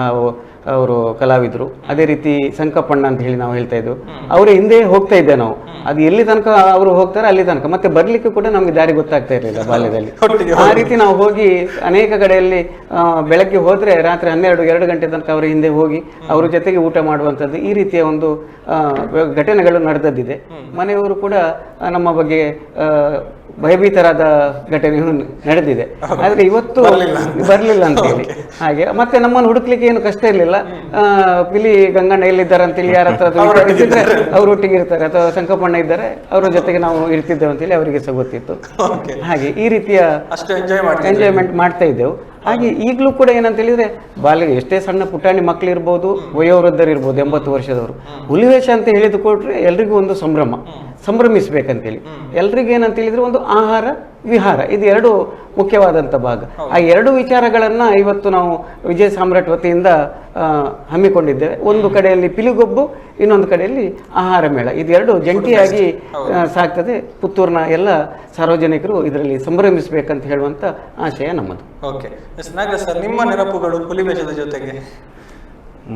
ಅವರು ಕಲಾವಿದರು. ಅದೇ ರೀತಿ ಸಂಕಪ್ಪಣ್ಣ ಅಂತ ಹೇಳಿ ನಾವು ಹೇಳ್ತಾ ಇದ್ವು, ಅವರ ಹಿಂದೆ ಹೋಗ್ತಾ ಇದ್ದೆ ನಾವು. ಅದು ಎಲ್ಲಿ ತನಕ ಅವರು ಹೋಗ್ತಾರೆ ಅಲ್ಲಿ ತನಕ, ಮತ್ತೆ ಬರ್ಲಿಕ್ಕೆ ಕೂಡ ನಮ್ಗೆ ದಾರಿ ಗೊತ್ತಾಗ್ತಾ ಇರಲಿಲ್ಲ ಬಾಲ್ಯದಲ್ಲಿ. ಆ ರೀತಿ ನಾವು ಹೋಗಿ ಅನೇಕ ಕಡೆಯಲ್ಲಿ ಬೆಳಗ್ಗೆ ಹೋದ್ರೆ ರಾತ್ರಿ 12-2 ಗಂಟೆ ತನಕ ಅವರ ಹಿಂದೆ ಹೋಗಿ ಅವ್ರ ಜೊತೆಗೆ ಊಟ ಮಾಡುವಂಥದ್ದು, ಈ ರೀತಿಯ ಒಂದು ಘಟನೆಗಳು ನಡೆದದ್ದಿದೆ. ಮನೆಯವರು ಕೂಡ ನಮ್ಮ ಬಗ್ಗೆ ಭಯಭೀತರಾದ ಘಟನೆಯು ನಡೆದಿದೆ. ಆದ್ರೆ ಇವತ್ತು ಬರ್ಲಿಲ್ಲ ಅಂತ ಹೇಳಿ ಹಾಗೆ. ಮತ್ತೆ ನಮ್ಮನ್ನು ಹುಡುಕ್ಲಿಕ್ಕೆ ಏನು ಕಷ್ಟ ಇರಲಿಲ್ಲ. ಪಿಲಿ ಗಂಗಣ್ಣ ಎಲ್ಲಿದ್ದಾರೆ ಅಂತೇಳಿ ಯಾರ ಹತ್ರ ಅವ್ರು ಒಟ್ಟಿಗೆ ಇರ್ತಾರೆ, ಅಥವಾ ಸಂಕಪ್ಪಣ್ಣ ಇದ್ದಾರೆ ಅವರ ಜೊತೆಗೆ ನಾವು ಇರ್ತಿದ್ದೇವೆ ಅಂತೇಳಿ ಅವರಿಗೆ ಸಹ ಗೊತ್ತಿತ್ತು. ಹಾಗೆ ಈ ರೀತಿಯ ಎಂಜಾಯ್ಮೆಂಟ್ ಮಾಡ್ತಾ ಇದ್ದೆವು. ಹಾಗೆ ಈಗಲೂ ಕೂಡ ಏನಂತ ಹೇಳಿದ್ರೆ ಬಾಲ್ಯ ಎಷ್ಟೇ ಸಣ್ಣ ಪುಟಾಣಿ ಮಕ್ಕಳು ಇರ್ಬೋದು, ವಯೋವೃದ್ಧರು ಇರ್ಬೋದು, 80 ವರ್ಷದವರು, ಹುಲಿವೇಷ ಅಂತ ಹೇಳಿದ ಕೊಟ್ರೆ ಎಲ್ರಿಗೂ ಒಂದು ಸಂಭ್ರಮಿಸ್ಬೇಕಂತೇಳಿ. ಎಲ್ರಿಗೂ ಏನಂತ ಹೇಳಿದ್ರೆ ಒಂದು ಆಹಾರ ವಿಹಾರ, ಇದು ಎರಡು ಮುಖ್ಯವಾದಂಥ ಭಾಗ. ಆ ಎರಡು ವಿಚಾರಗಳನ್ನ ಇವತ್ತು ನಾವು ವಿಜಯ ಸಾಮ್ರಾಟ್ ವತಿಯಿಂದ ಹಮ್ಮಿಕೊಂಡಿದ್ದೇವೆ. ಒಂದು ಕಡೆಯಲ್ಲಿ ಪಿಲಿಗೊಬ್ಬು, ಇನ್ನೊಂದು ಕಡೆಯಲ್ಲಿ ಆಹಾರ ಮೇಳ. ಇದೆರಡು ಜಂಟಿಯಾಗಿ ಸಾಗ್ತದೆ. ಪುತ್ತೂರಿನ ಎಲ್ಲ ಸಾರ್ವಜನಿಕರು ಇದರಲ್ಲಿ ಸಂಭ್ರಮಿಸಬೇಕಂತ ಹೇಳುವಂತ ಆಶಯ ನಮ್ಮದು. ಓಕೆ ಸರ್, ನಿಮ್ಮ ನೆನಪುಗಳು ಹುಲಿವೇಷದ ಜೊತೆಗೆ?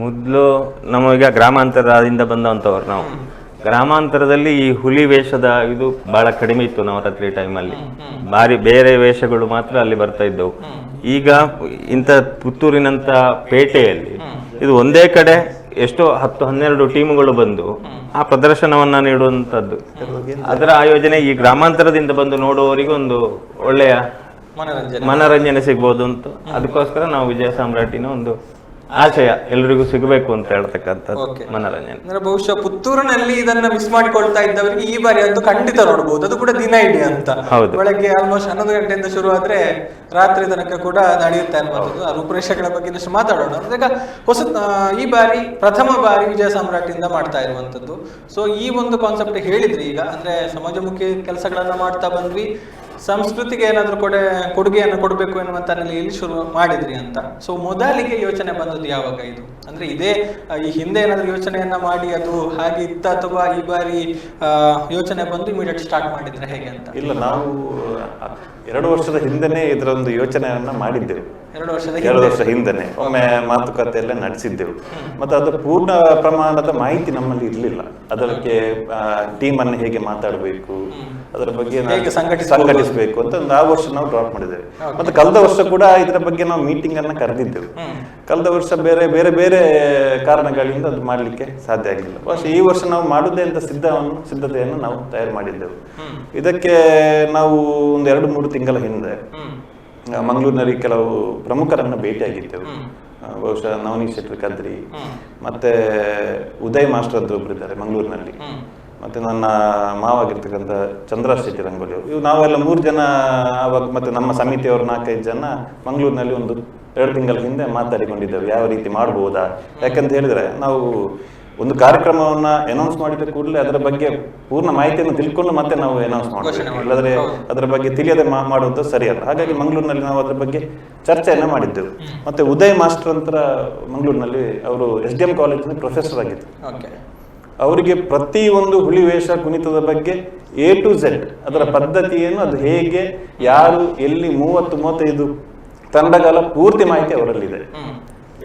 ಮೊದಲು ನಮೀಗ ಗ್ರಾಮಾಂತರದಿಂದ ಬಂದಂಥವ್ರು ನಾವು. ಗ್ರಾಮಾಂತರದಲ್ಲಿ ಈ ಹುಲಿ ವೇಷದ ಇದು ಬಹಳ ಕಡಿಮೆ ಇತ್ತು ನವರಾತ್ರಿ ಟೈಮಲ್ಲಿ. ಬೇರೆ ವೇಷಗಳು ಮಾತ್ರ ಅಲ್ಲಿ ಬರ್ತಾ ಇದ್ದವು. ಈಗ ಇಂಥ ಪುತ್ತೂರಿನಂತ ಪೇಟೆಯಲ್ಲಿ ಇದು ಒಂದೇ ಕಡೆ ಎಷ್ಟೋ 10-12 ಟೀಮುಗಳು ಬಂದು ಆ ಪ್ರದರ್ಶನವನ್ನ ನೀಡುವಂಥದ್ದು, ಅದರ ಆಯೋಜನೆ ಈ ಗ್ರಾಮಾಂತರದಿಂದ ಬಂದು ನೋಡುವವರಿಗೆ ಒಂದು ಒಳ್ಳೆಯ ಮನರಂಜನೆ ಸಿಗ್ಬೋದು ಅಂತ. ಅದಕ್ಕೋಸ್ಕರ ನಾವು ವಿಜಯ ಸಾಮ್ರಾಟಿನ ಒಂದು ಆಶಯ ಎಲ್ರಿಗೂ ಸಿಗಬೇಕು ಅಂತ ಹೇಳ್ತಕ್ಕಂಥದ್ದು ಮನರಂಜನೆ. ಅಂದ್ರೆ ಬಹುಶಃ ಪುತ್ತೂರಿನಲ್ಲಿ ಇದನ್ನ ಮಿಸ್ ಮಾಡಿಕೊಳ್ತಾ ಇದ್ದವರಿಗೆ ಈ ಬಾರಿ ಅಂತೂ ಖಂಡಿತ ನೋಡಬಹುದು. ಅದು ಕೂಡ ದಿನ ಇಡೀ ಅಂತ, ಬೆಳಗ್ಗೆ ಆಲ್ಮೋಸ್ಟ್ 11 ಗಂಟೆಯಿಂದ ಶುರು ಆದ್ರೆ ರಾತ್ರಿ ತನಕ ಕೂಡ ನಡೆಯುತ್ತೆ ಅನ್ನೋದು. ಆ ರೂಪರೇಷೆಗಳ ಬಗ್ಗೆ ಇನ್ನಷ್ಟು ಮಾತಾಡೋಣ. ಈಗ ಈ ಬಾರಿ ಪ್ರಥಮ ಬಾರಿ ವಿಜಯ ಸಾಮ್ರಾಟಿಂದ ಮಾಡ್ತಾ ಇರುವಂತದ್ದು. ಸೊ ಈ ಒಂದು ಕಾನ್ಸೆಪ್ಟ್ ಹೇಳಿದ್ರಿ ಈಗ, ಅಂದ್ರೆ ಸಮಾಜಮುಖಿ ಕೆಲಸಗಳನ್ನ ಮಾಡ್ತಾ ಬಂದ್ವಿ, ಸಂಸ್ಕೃತಿಗೆ ಏನಾದ್ರೂ ಕೊಡುಗೆಯನ್ನು ಕೊಡಬೇಕು ಎನ್ನುವಂತ ನೆಲೆಯಲ್ಲಿ ಶುರು ಮಾಡಿದ್ರಿ ಅಂತ. ಸೊ ಮೊದಲಿಗೆ ಯೋಚನೆ ಬಂದದ್ದು ಯಾವಾಗ ಇದು? ಅಂದ್ರೆ ಇದೇ ಈ ಹಿಂದೆ ಏನಾದ್ರೂ ಯೋಚನೆಯನ್ನ ಮಾಡಿ ಅದು ಹಾಗೆ ಇತ್ತ, ಅಥವಾ ಈ ಬಾರಿ ಯೋಚನೆ ಬಂದು ಇಮಿಡಿಯೇಟ್ ಸ್ಟಾರ್ಟ್ ಮಾಡಿದ್ರೆ ಹೇಗೆ ಅಂತ? ಇಲ್ಲ, ನಾವು 2 ವರ್ಷದ ಹಿಂದೆನೆ ಇದರೊಂದು ಯೋಚನೆಯನ್ನ ಮಾಡಿದ್ದೆವು. 2 ವರ್ಷ ಹಿಂದೆನೆ ಒಮ್ಮೆ ಮಾತುಕತೆ ಎಲ್ಲ ನಡೆಸಿದ್ದೆವು. ಮತ್ತೆ ಅದು ಪೂರ್ಣ ಪ್ರಮಾಣದ ಮಾಹಿತಿ ನಮ್ಮಲ್ಲಿ ಇರ್ಲಿಲ್ಲ. ಅದಕ್ಕೆ ಟೀಮ್ ಅನ್ನು ಹೇಗೆ ಮಾತಾಡಬೇಕು, ಅದರ ಬಗ್ಗೆ ಸಂಘಟಿಸಬೇಕು ಅಂತ ಆ ವರ್ಷ ನಾವು ಡ್ರಾಪ್ ಮಾಡಿದ್ದೇವೆ. ಮತ್ತೆ ಕಳೆದ ವರ್ಷ ಕೂಡ ಇದರ ಬಗ್ಗೆ ನಾವು ಮೀಟಿಂಗ್ ಅನ್ನ ಕರೆದಿದ್ದೆವು. ಕಳೆದ ವರ್ಷ ಬೇರೆ ಬೇರೆ ಬೇರೆ ಕಾರಣಗಳಿಂದ ಅದು ಮಾಡ್ಲಿಕ್ಕೆ ಸಾಧ್ಯ ಆಗಿಲ್ಲ. ಈ ವರ್ಷ ನಾವು ಮಾಡುದೇ ಅಂತ ಸಿದ್ಧತೆಯನ್ನು ನಾವು ತಯಾರು ಮಾಡಿದ್ದೆವು. ಇದಕ್ಕೆ ನಾವು ಒಂದು 2-3 ತಿಂಗಳ ಹಿಂದೆ ಮಂಗಳೂರಿನಲ್ಲಿ ಕೆಲವು ಪ್ರಮುಖರನ್ನ ಭೇಟಿಯಾಗಿದ್ದೆವು. ಬಹುಶಃ ನವನೀತ್ ಶೆಟ್ಟಿ ಕದ್ರಿ, ಮತ್ತೆ ಉದಯ್ ಮಾಸ್ಟರ್ ಅಂತ ಒಬ್ರು ಇದ್ದಾರೆ ಮಂಗಳೂರಿನಲ್ಲಿ, ಮತ್ತೆ ನನ್ನ ಮಾವಾಗಿರ್ತಕ್ಕಂಥ ಚಂದ್ರಾಸ್ ಶೆಟ್ಟಿ ರಂಗೋಲಿ ಅವರು. ಇವು ನಾವೆಲ್ಲ 3 ಜನ ಆವಾಗ, ಮತ್ತೆ ನಮ್ಮ ಸಮಿತಿಯವರು 4-5 ಜನ ಮಂಗಳೂರಿನಲ್ಲಿ ಒಂದು 2 ತಿಂಗಳ ಹಿಂದೆ ಮಾತಾಡಿಕೊಂಡಿದ್ದೆವು ಯಾವ ರೀತಿ ಮಾಡಬಹುದಾ. ಯಾಕಂತ ಹೇಳಿದ್ರೆ ನಾವು ಒಂದು ಕಾರ್ಯಕ್ರಮವನ್ನ ಅನೌನ್ಸ್ ಮಾಡಿದ ಕೂಡಲೇ ಅದರ ಬಗ್ಗೆ ಪೂರ್ಣ ಮಾಹಿತಿಯನ್ನು ತಿಳ್ಕೊಂಡು ಮತ್ತೆ ನಾವು ಅನೌನ್ಸ್ ಮಾಡಬೇಕು, ಇಲ್ಲದ್ರೆ ಅದರ ಬಗ್ಗೆ ತಿಳಿಯದೆ ಮಾಡುವುದು ಸರಿಯಲ್ಲ. ಹಾಗಾಗಿ ಮಂಗಳೂರಿನಲ್ಲಿ ನಾವು ಅದರ ಬಗ್ಗೆ ಚರ್ಚೆಯನ್ನ ಮಾಡಿದ್ದೆವು. ಮತ್ತೆ ಉದಯ್ ಮಾಸ್ಟರ್ ಅಂತ ಮಂಗಳೂರಿನಲ್ಲಿ ಅವರು SDM ಕಾಲೇಜಿನ ಪ್ರೊಫೆಸರ್ ಆಗಿದ್ರು. ಅವರಿಗೆ ಪ್ರತಿಯೊಂದು ಹುಲಿವೇಷ ಕುಣಿತದ ಬಗ್ಗೆ A to Z ಅದರ ಪದ್ಧತಿ ಏನು, ಅದು ಹೇಗೆ, ಯಾರು, ಎಲ್ಲಿ, 30-35 ತಂಡಗಳ ಪೂರ್ತಿ ಮಾಹಿತಿ ಅವರಲ್ಲಿದೆ.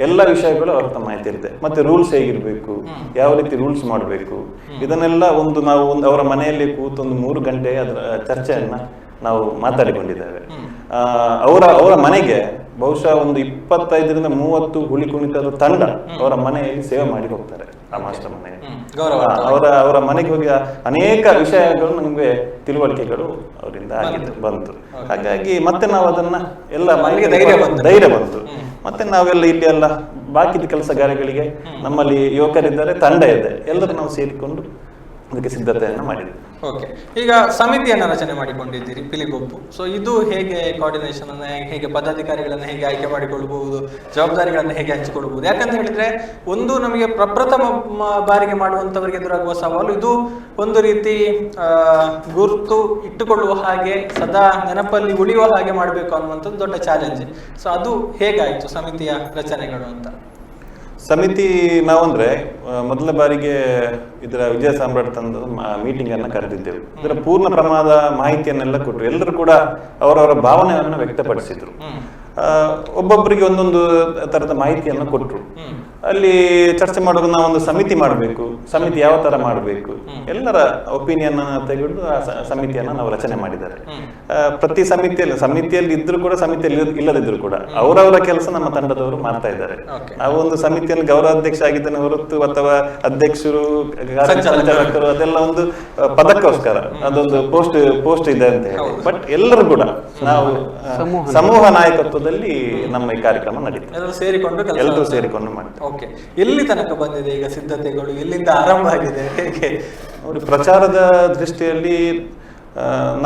ಎಲ್ಲ ವಿಷಯಗಳು ಅವ್ರ ತಮ್ಮ ಮಾಹಿತಿ ಇರುತ್ತೆ. ಮತ್ತೆ ರೂಲ್ಸ್ ಹೇಗಿರ್ಬೇಕು, ಯಾವ ರೀತಿ ರೂಲ್ಸ್ ಮಾಡಬೇಕು, ಇದನ್ನೆಲ್ಲ ನಾವು ಅವರ ಮನೆಯಲ್ಲಿ ಕೂತು 3 ಗಂಟೆ ಅದರ ಚರ್ಚೆಯನ್ನ ನಾವು ಮಾತಾಡಿಕೊಂಡಿದ್ದೇವೆ. ಅವರ ಮನೆಗೆ ಬಹುಶಃ ಒಂದು 25-30 ಹುಲಿ ಕುಣಿತದ ತಂಡ ಅವರ ಮನೆಯಲ್ಲಿ ಸೇವೆ ಮಾಡಿ ಹೋಗ್ತಾರೆ. ಆ ಮಾಸ್ಟರ್ ಮನೆಯಲ್ಲಿ ಅವರ ಮನೆಗೆ ಹೋಗಿ ಅನೇಕ ವಿಷಯಗಳು ನಮಗೆ ತಿಳುವಳಿಕೆಗಳು ಅವರಿಂದ ಬಂತು. ಹಾಗಾಗಿ ಮತ್ತೆ ನಾವು ಅದನ್ನ ಎಲ್ಲ ಧೈರ್ಯ ಬಂತು. ಮತ್ತೆ ನಾವೆಲ್ಲ ಇಲ್ಲಿ ಎಲ್ಲ ಬಾಕಿದ ಕೆಲಸಗಾರಗಳಿಗೆ ನಮ್ಮಲ್ಲಿ ಯುವಕರಿದ್ದಾರೆ, ತಂಡ ಇದೆ, ಎಲ್ಲರೂ ನಾವು ಸೇರಿಕೊಂಡು ಅದಕ್ಕೆ ಸಿದ್ಧತೆಯನ್ನು ಮಾಡಿದ್ವಿ. ಓಕೆ, ಈಗ ಸಮಿತಿಯನ್ನು ರಚನೆ ಮಾಡಿಕೊಂಡಿದ್ದೀರಿ ಪಿಲಿಗೊಬ್ಬು. ಸೊ ಇದು ಹೇಗೆ ಕೋಆರ್ಡಿನೇಷನ್ ಅನ್ನ, ಹೇಗೆ ಪದಾಧಿಕಾರಿಗಳನ್ನ ಹೇಗೆ ಆಯ್ಕೆ ಮಾಡಿಕೊಳ್ಳಬಹುದು, ಜವಾಬ್ದಾರಿಗಳನ್ನ ಹೇಗೆ ಹಂಚಿಕೊಳ್ಳಬಹುದು? ಯಾಕಂತ ಹೇಳಿದ್ರೆ ಒಂದು ನಮಗೆ ಪ್ರಪ್ರಥಮ ಬಾರಿಗೆ ಮಾಡುವಂತವರಿಗೆ ಎದುರಾಗುವ ಸವಾಲು ಇದು. ಒಂದು ರೀತಿ ಗುರುತು ಇಟ್ಟುಕೊಳ್ಳುವ ಹಾಗೆ, ಸದಾ ನೆನಪಲ್ಲಿ ಉಳಿಯುವ ಹಾಗೆ ಮಾಡಬೇಕು ಅನ್ನುವಂಥದ್ದು ದೊಡ್ಡ ಚಾಲೆಂಜ್. ಸೊ ಅದು ಹೇಗಾಯ್ತು ಸಮಿತಿಯ ರಚನೆಗಳು ಅಂತ? ಸಮಿತಿ ನಾವಂದ್ರೆ ಮೊದಲ ಬಾರಿಗೆ ಇದರ ವಿಜಯ ಸಾಮ್ರಾಟ್ ತಂದು ಮೀಟಿಂಗ್ ಅನ್ನ ಕರೆದಿದ್ದೆವು. ಇದರ ಪೂರ್ಣ ಪ್ರಮಾಣದ ಮಾಹಿತಿಯನ್ನೆಲ್ಲ ಕೊಟ್ಟರು. ಎಲ್ಲರೂ ಕೂಡ ಅವರವರ ಭಾವನೆಯನ್ನು ವ್ಯಕ್ತಪಡಿಸಿದ್ರು. ಒಬ್ಬೊಬ್ಬರಿಗೆ ಒಂದೊಂದು ತರದ ಮಾಹಿತಿಯನ್ನು ಕೊಟ್ಟರು. ಅಲ್ಲಿ ಚರ್ಚೆ ಮಾಡುವಾಗ ನಾವೊಂದು ಸಮಿತಿ ಮಾಡಬೇಕು, ಸಮಿತಿ ಯಾವ ತರ ಮಾಡಬೇಕು, ಎಲ್ಲರ ಒಪಿನಿಯನ್ ತೆಗೆದು ಆ ಸಮಿತಿಯನ್ನ ನಾವು ರಚನೆ ಮಾಡಿದ್ದಾರೆ. ಪ್ರತಿ ಸಮಿತಿಯಲ್ಲಿ ಇದ್ರು ಕೂಡ, ಸಮಿತಿಯಲ್ಲಿ ಇಲ್ಲದಿದ್ರು ಕೂಡ ಅವರವರ ಕೆಲಸ ನಮ್ಮ ತಂಡದವರು ಮಾಡ್ತಾ ಇದ್ದಾರೆ. ನಾವು ಒಂದು ಸಮಿತಿಯಲ್ಲಿ ಗೌರವಾಧ್ಯಕ್ಷ ಆಗಿದ್ದೇನೆ ಹೊರತು ಅಥವಾ ಅಧ್ಯಕ್ಷರು, ಸಂಚಾಲಕರು ಅದೆಲ್ಲ ಒಂದು ಪದಕ್ಕೋಸ್ಕರ ಅದೊಂದು ಪೋಸ್ಟ್ ಇದೆ ಅಂತ ಹೇಳಿ. ಬಟ್ ಎಲ್ಲರೂ ಕೂಡ ನಾವು ಸಮೂಹ ನಾಯಕತ್ವದಲ್ಲಿ ನಮ್ಮ ಈ ಕಾರ್ಯಕ್ರಮ ನಡೀತದೆ, ಎಲ್ಲರೂ ಸೇರಿಕೊಂಡು ಮಾಡ್ತೇವೆ. ಓಕೆ, ಎಲ್ಲಿ ತನಕ ಬಂದಿದೆ ಈಗ ಸಿದ್ಧತೆಗಳು, ಎಲ್ಲಿಂದ ಆರಂಭ ಆಗಿದೆ, ಹೇಗೆ? ನೋಡಿ, ಪ್ರಚಾರದ ದೃಷ್ಟಿಯಲ್ಲಿ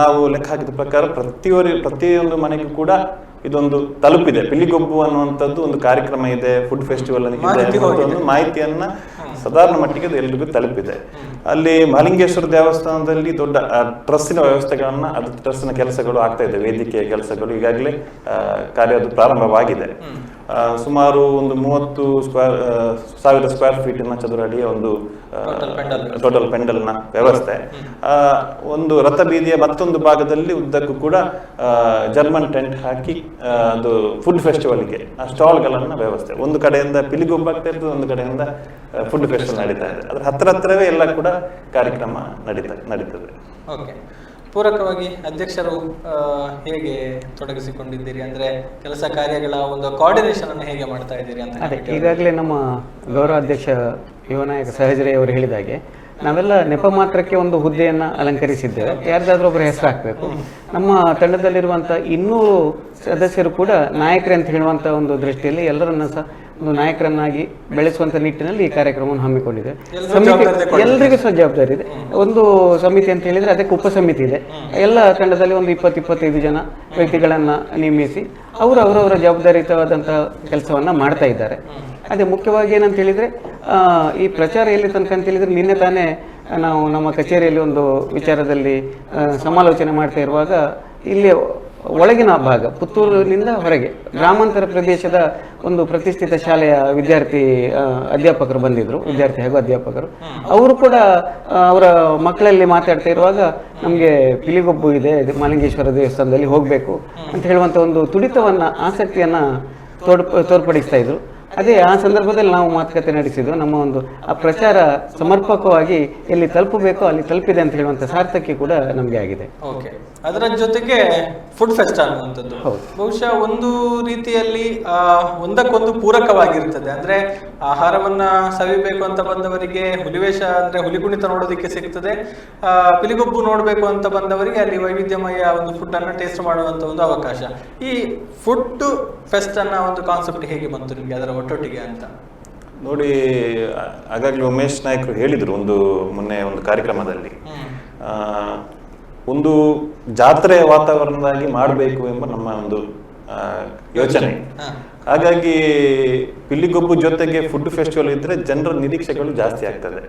ನಾವು ಲೆಕ್ಕ ಹಾಕಿದ ಪ್ರಕಾರ ಪ್ರತಿಯೊಂದು ಮನೆಗೂ ಕೂಡ ಇದೊಂದು ತಲುಪಿದೆ. ಪಿಲಿಗೊಬ್ಬು ಅನ್ನುವಂಥದ್ದು ಒಂದು ಕಾರ್ಯಕ್ರಮ ಇದೆ, ಫುಡ್ ಫೆಸ್ಟಿವಲ್ ಒಂದು ಮಾಹಿತಿಯನ್ನ ಸಾಧಾರಣ ಮಟ್ಟಿಗೆ ಎಲ್ರಿಗೂ ತಲುಪಿದೆ. ಅಲ್ಲಿ ಮಹಾಲಿಂಗೇಶ್ವರ ದೇವಸ್ಥಾನದಲ್ಲಿ ದೊಡ್ಡ ಟ್ರಸ್ಸಿನ ವ್ಯವಸ್ಥೆಗಳನ್ನ, ಅದು ಟ್ರಸ್ಸಿನ ಕೆಲಸಗಳು ಆಗ್ತಾ ಇದೆ, ವೇದಿಕೆಯ ಕೆಲಸಗಳು ಈಗಾಗಲೇ ಕಾರ್ಯ ಅದು ಪ್ರಾರಂಭವಾಗಿದೆ. ಸುಮಾರು ಒಂದು 30,000 ಸ್ಕ್ವೇರ್ ಫೀಟಿನ ಚದುರ ಅಡಿಯ ಒಂದು ಟೋಟಲ್ ಪೆಂಡಲ್ನ ವ್ಯವಸ್ಥೆ. ಒಂದು ರಥ ಬೀದಿಯ ಮತ್ತೊಂದು ಭಾಗದಲ್ಲಿ ಉದ್ದಕ್ಕೂ ಕೂಡ ಜರ್ಮನ್ ಟೆಂಟ್ ಹಾಕಿ ಅದು ಫುಡ್ ಫೆಸ್ಟಿವಲ್ಗೆ ಸ್ಟಾಲ್ಗಳನ್ನ ವ್ಯವಸ್ಥೆ. ಒಂದು ಕಡೆಯಿಂದ ಪಿಲಿಗೊಬ್ಬ ಆಗ್ತಾ ಇರ್ತದೆ, ಒಂದು ಕಡೆಯಿಂದ ಫುಡ್ ಫೆಸ್ಟಿವಲ್ ನಡೀತಾ ಇದೆ. ಅದ್ರ ಹತ್ರವೇ ಎಲ್ಲ ಕೂಡ ಕಾರ್ಯಕ್ರಮ ನಡೀತದೆ. ಓಕೆ, ಪೂರಕವಾಗಿ ಅಧ್ಯಕ್ಷರು ಹೇಗೆ ತೊಡಗಿಸಿಕೊಂಡಿದ್ದೀರಿ, ಅಂದ್ರೆ ಕೆಲಸ ಕಾರ್ಯಗಳ ಒಂದು ಕೋಆರ್ಡಿನೇಷನ್ ಅನ್ನು ಹೇಗೆ ಮಾಡ್ತಾ ಇದ್ದೀರಿ ಅಂತ? ಅದೇ, ಈಗಾಗಲೇ ನಮ್ಮ ಗೌರವಾಧ್ಯಕ್ಷ ಯುವ ನಾಯಕ ಸಹಜರೇ ಅವರು ಹೇಳಿದಾಗೆ ನಾವೆಲ್ಲ ನೆಪ ಮಾತ್ರಕ್ಕೆ ಒಂದು ಹುದ್ದೆಯನ್ನ ಅಲಂಕರಿಸಿದ್ದೇವೆ. ಯಾರ್ದಾದ್ರೂ ಒಬ್ಬರ ಹೆಸರು ಹಾಕಬೇಕು. ನಮ್ಮ ತಂಡದಲ್ಲಿರುವಂತ 200 ಸದಸ್ಯರು ಕೂಡ ನಾಯಕರೇ ಅಂತ ಹೇಳುವಂತ ಒಂದು ದೃಷ್ಟಿಯಲ್ಲಿ ಎಲ್ಲರನ್ನ ಸಹ ಒಂದು ನಾಯಕರನ್ನಾಗಿ ಬೆಳೆಸುವಂತ ನಿಟ್ಟಿನಲ್ಲಿ ಈ ಕಾರ್ಯಕ್ರಮವನ್ನು ಹಮ್ಮಿಕೊಂಡಿದೆ. ಸಮಿತಿ ಎಲ್ರಿಗೂ ಸಹ ಜವಾಬ್ದಾರಿ ಇದೆ. ಒಂದು ಸಮಿತಿ ಅಂತ ಹೇಳಿದ್ರೆ ಅದಕ್ಕೆ ಉಪಸಮಿತಿ ಇದೆ. ಎಲ್ಲ ತಂಡದಲ್ಲಿ ಒಂದು 20-25 ಜನ ವ್ಯಕ್ತಿಗಳನ್ನ ನೇಮಿಸಿ ಅವರು ಅವರವರ ಜವಾಬ್ದಾರಿಯುತವಾದಂತಹ ಕೆಲಸವನ್ನ ಮಾಡ್ತಾ ಇದ್ದಾರೆ. ಅದೇ ಮುಖ್ಯವಾಗಿ ಏನಂತ ಹೇಳಿದ್ರೆ ಈ ಪ್ರಚಾರ ಎಲ್ಲಿ ತನಕ ಅಂತ ಹೇಳಿದ್ರೆ, ನಿನ್ನೆ ತಾನೇ ನಾವು ನಮ್ಮ ಕಚೇರಿಯಲ್ಲಿ ಒಂದು ವಿಚಾರದಲ್ಲಿ ಸಮಾಲೋಚನೆ ಮಾಡ್ತಾ ಇರುವಾಗ ಇಲ್ಲಿ ಒಳಗಿನ ಭಾಗ ಪುತ್ತೂರಿನಿಂದ ಹೊರಗೆ ಗ್ರಾಮಾಂತರ ಪ್ರದೇಶದ ಒಂದು ಪ್ರತಿಷ್ಠಿತ ಶಾಲೆಯ ಅಧ್ಯಾಪಕರು ಬಂದಿದ್ರು, ವಿದ್ಯಾರ್ಥಿ ಹಾಗೂ ಅಧ್ಯಾಪಕರು. ಅವರು ಕೂಡ ಅವರ ಮಕ್ಕಳಲ್ಲಿ ಮಾತಾಡ್ತಾ ಇರುವಾಗ ನಮಗೆ ಪಿಲಿಗೊಬ್ಬು ಇದೆ, ಮಹಾಲಿಂಗೇಶ್ವರ ದೇವಸ್ಥಾನದಲ್ಲಿ ಹೋಗಬೇಕು ಅಂತ ಹೇಳುವಂಥ ಒಂದು ತುಡಿತವನ್ನ, ಆಸಕ್ತಿಯನ್ನ ತೋರ್ಪಡಿಸ್ತಾ ಇದ್ರು. ಅದೇ ಆ ಸಂದರ್ಭದಲ್ಲಿ ನಾವು ಮಾತುಕತೆ ನಡೆಸಿದ್ದು. ನಮ್ಮ ಒಂದು ಆ ಪ್ರಚಾರ ಸಮರ್ಪಕವಾಗಿ ಎಲ್ಲಿ ತಲುಪಬೇಕೋ ಅಲ್ಲಿ ತಲುಪಿದೆ ಅಂತ ಹೇಳುವಂತ ಸಾರ್ಥಕ್ಯ ಕೂಡ ನಮಗೆ ಆಗಿದೆ. ಓಕೆ, ಅದರ ಜೊತೆಗೆ ಫುಡ್ ಫೆಸ್ಟ್ ಅನ್ನುವಂಥದ್ದು ಬಹುಶಃ ಒಂದು ರೀತಿಯಲ್ಲಿ ಒಂದಕ್ಕೊಂದು ಪೂರಕವಾಗಿರ್ತದೆ. ಅಂದ್ರೆ ಆಹಾರವನ್ನ ಸವಿಬೇಕು ಅಂತ ಬಂದವರಿಗೆ ಹುಲಿವೇಷ ಅಂದ್ರೆ ಹುಲಿಕುಣಿತ ನೋಡೋದಕ್ಕೆ ಸಿಗ್ತದೆ, ಪಿಲಿಗೊಬ್ಬು ನೋಡ್ಬೇಕು ಅಂತ ಬಂದವರಿಗೆ ಅಲ್ಲಿ ವೈವಿಧ್ಯಮಯ ಒಂದು ಫುಡ್ ಅನ್ನ ಟೇಸ್ಟ್ ಮಾಡುವಂತ ಒಂದು ಅವಕಾಶ. ಈ ಫುಡ್ ಫೆಸ್ಟ್ ಅನ್ನ ಒಂದು ಕಾನ್ಸೆಪ್ಟ್ ಹೇಗೆ ಬಂತು ನಿಮಗೆ ಅದರ ಒಟ್ಟೊಟ್ಟಿಗೆ ಅಂತ? ನೋಡಿ, ಆಗಾಗ್ಲೇ ಉಮೇಶ್ ನಾಯ್ಕರು ಹೇಳಿದ್ರು ಮೊನ್ನೆ ಒಂದು ಕಾರ್ಯಕ್ರಮದಲ್ಲಿ, ಒಂದು ಜಾತ್ರೆಯ ವಾತಾವರಣವಾಗಿ ಮಾಡಬೇಕು ಎಂಬ ನಮ್ಮ ಒಂದು ಯೋಚನೆ. ಹಾಗಾಗಿ ಪಿಲಿಗೊಬ್ಬು ಜೊತೆಗೆ ಫುಡ್ ಫೆಸ್ಟಿವಲ್ ಇದ್ರೆ ಜನರ ನಿರೀಕ್ಷೆಗಳು ಜಾಸ್ತಿ ಆಗ್ತದೆ.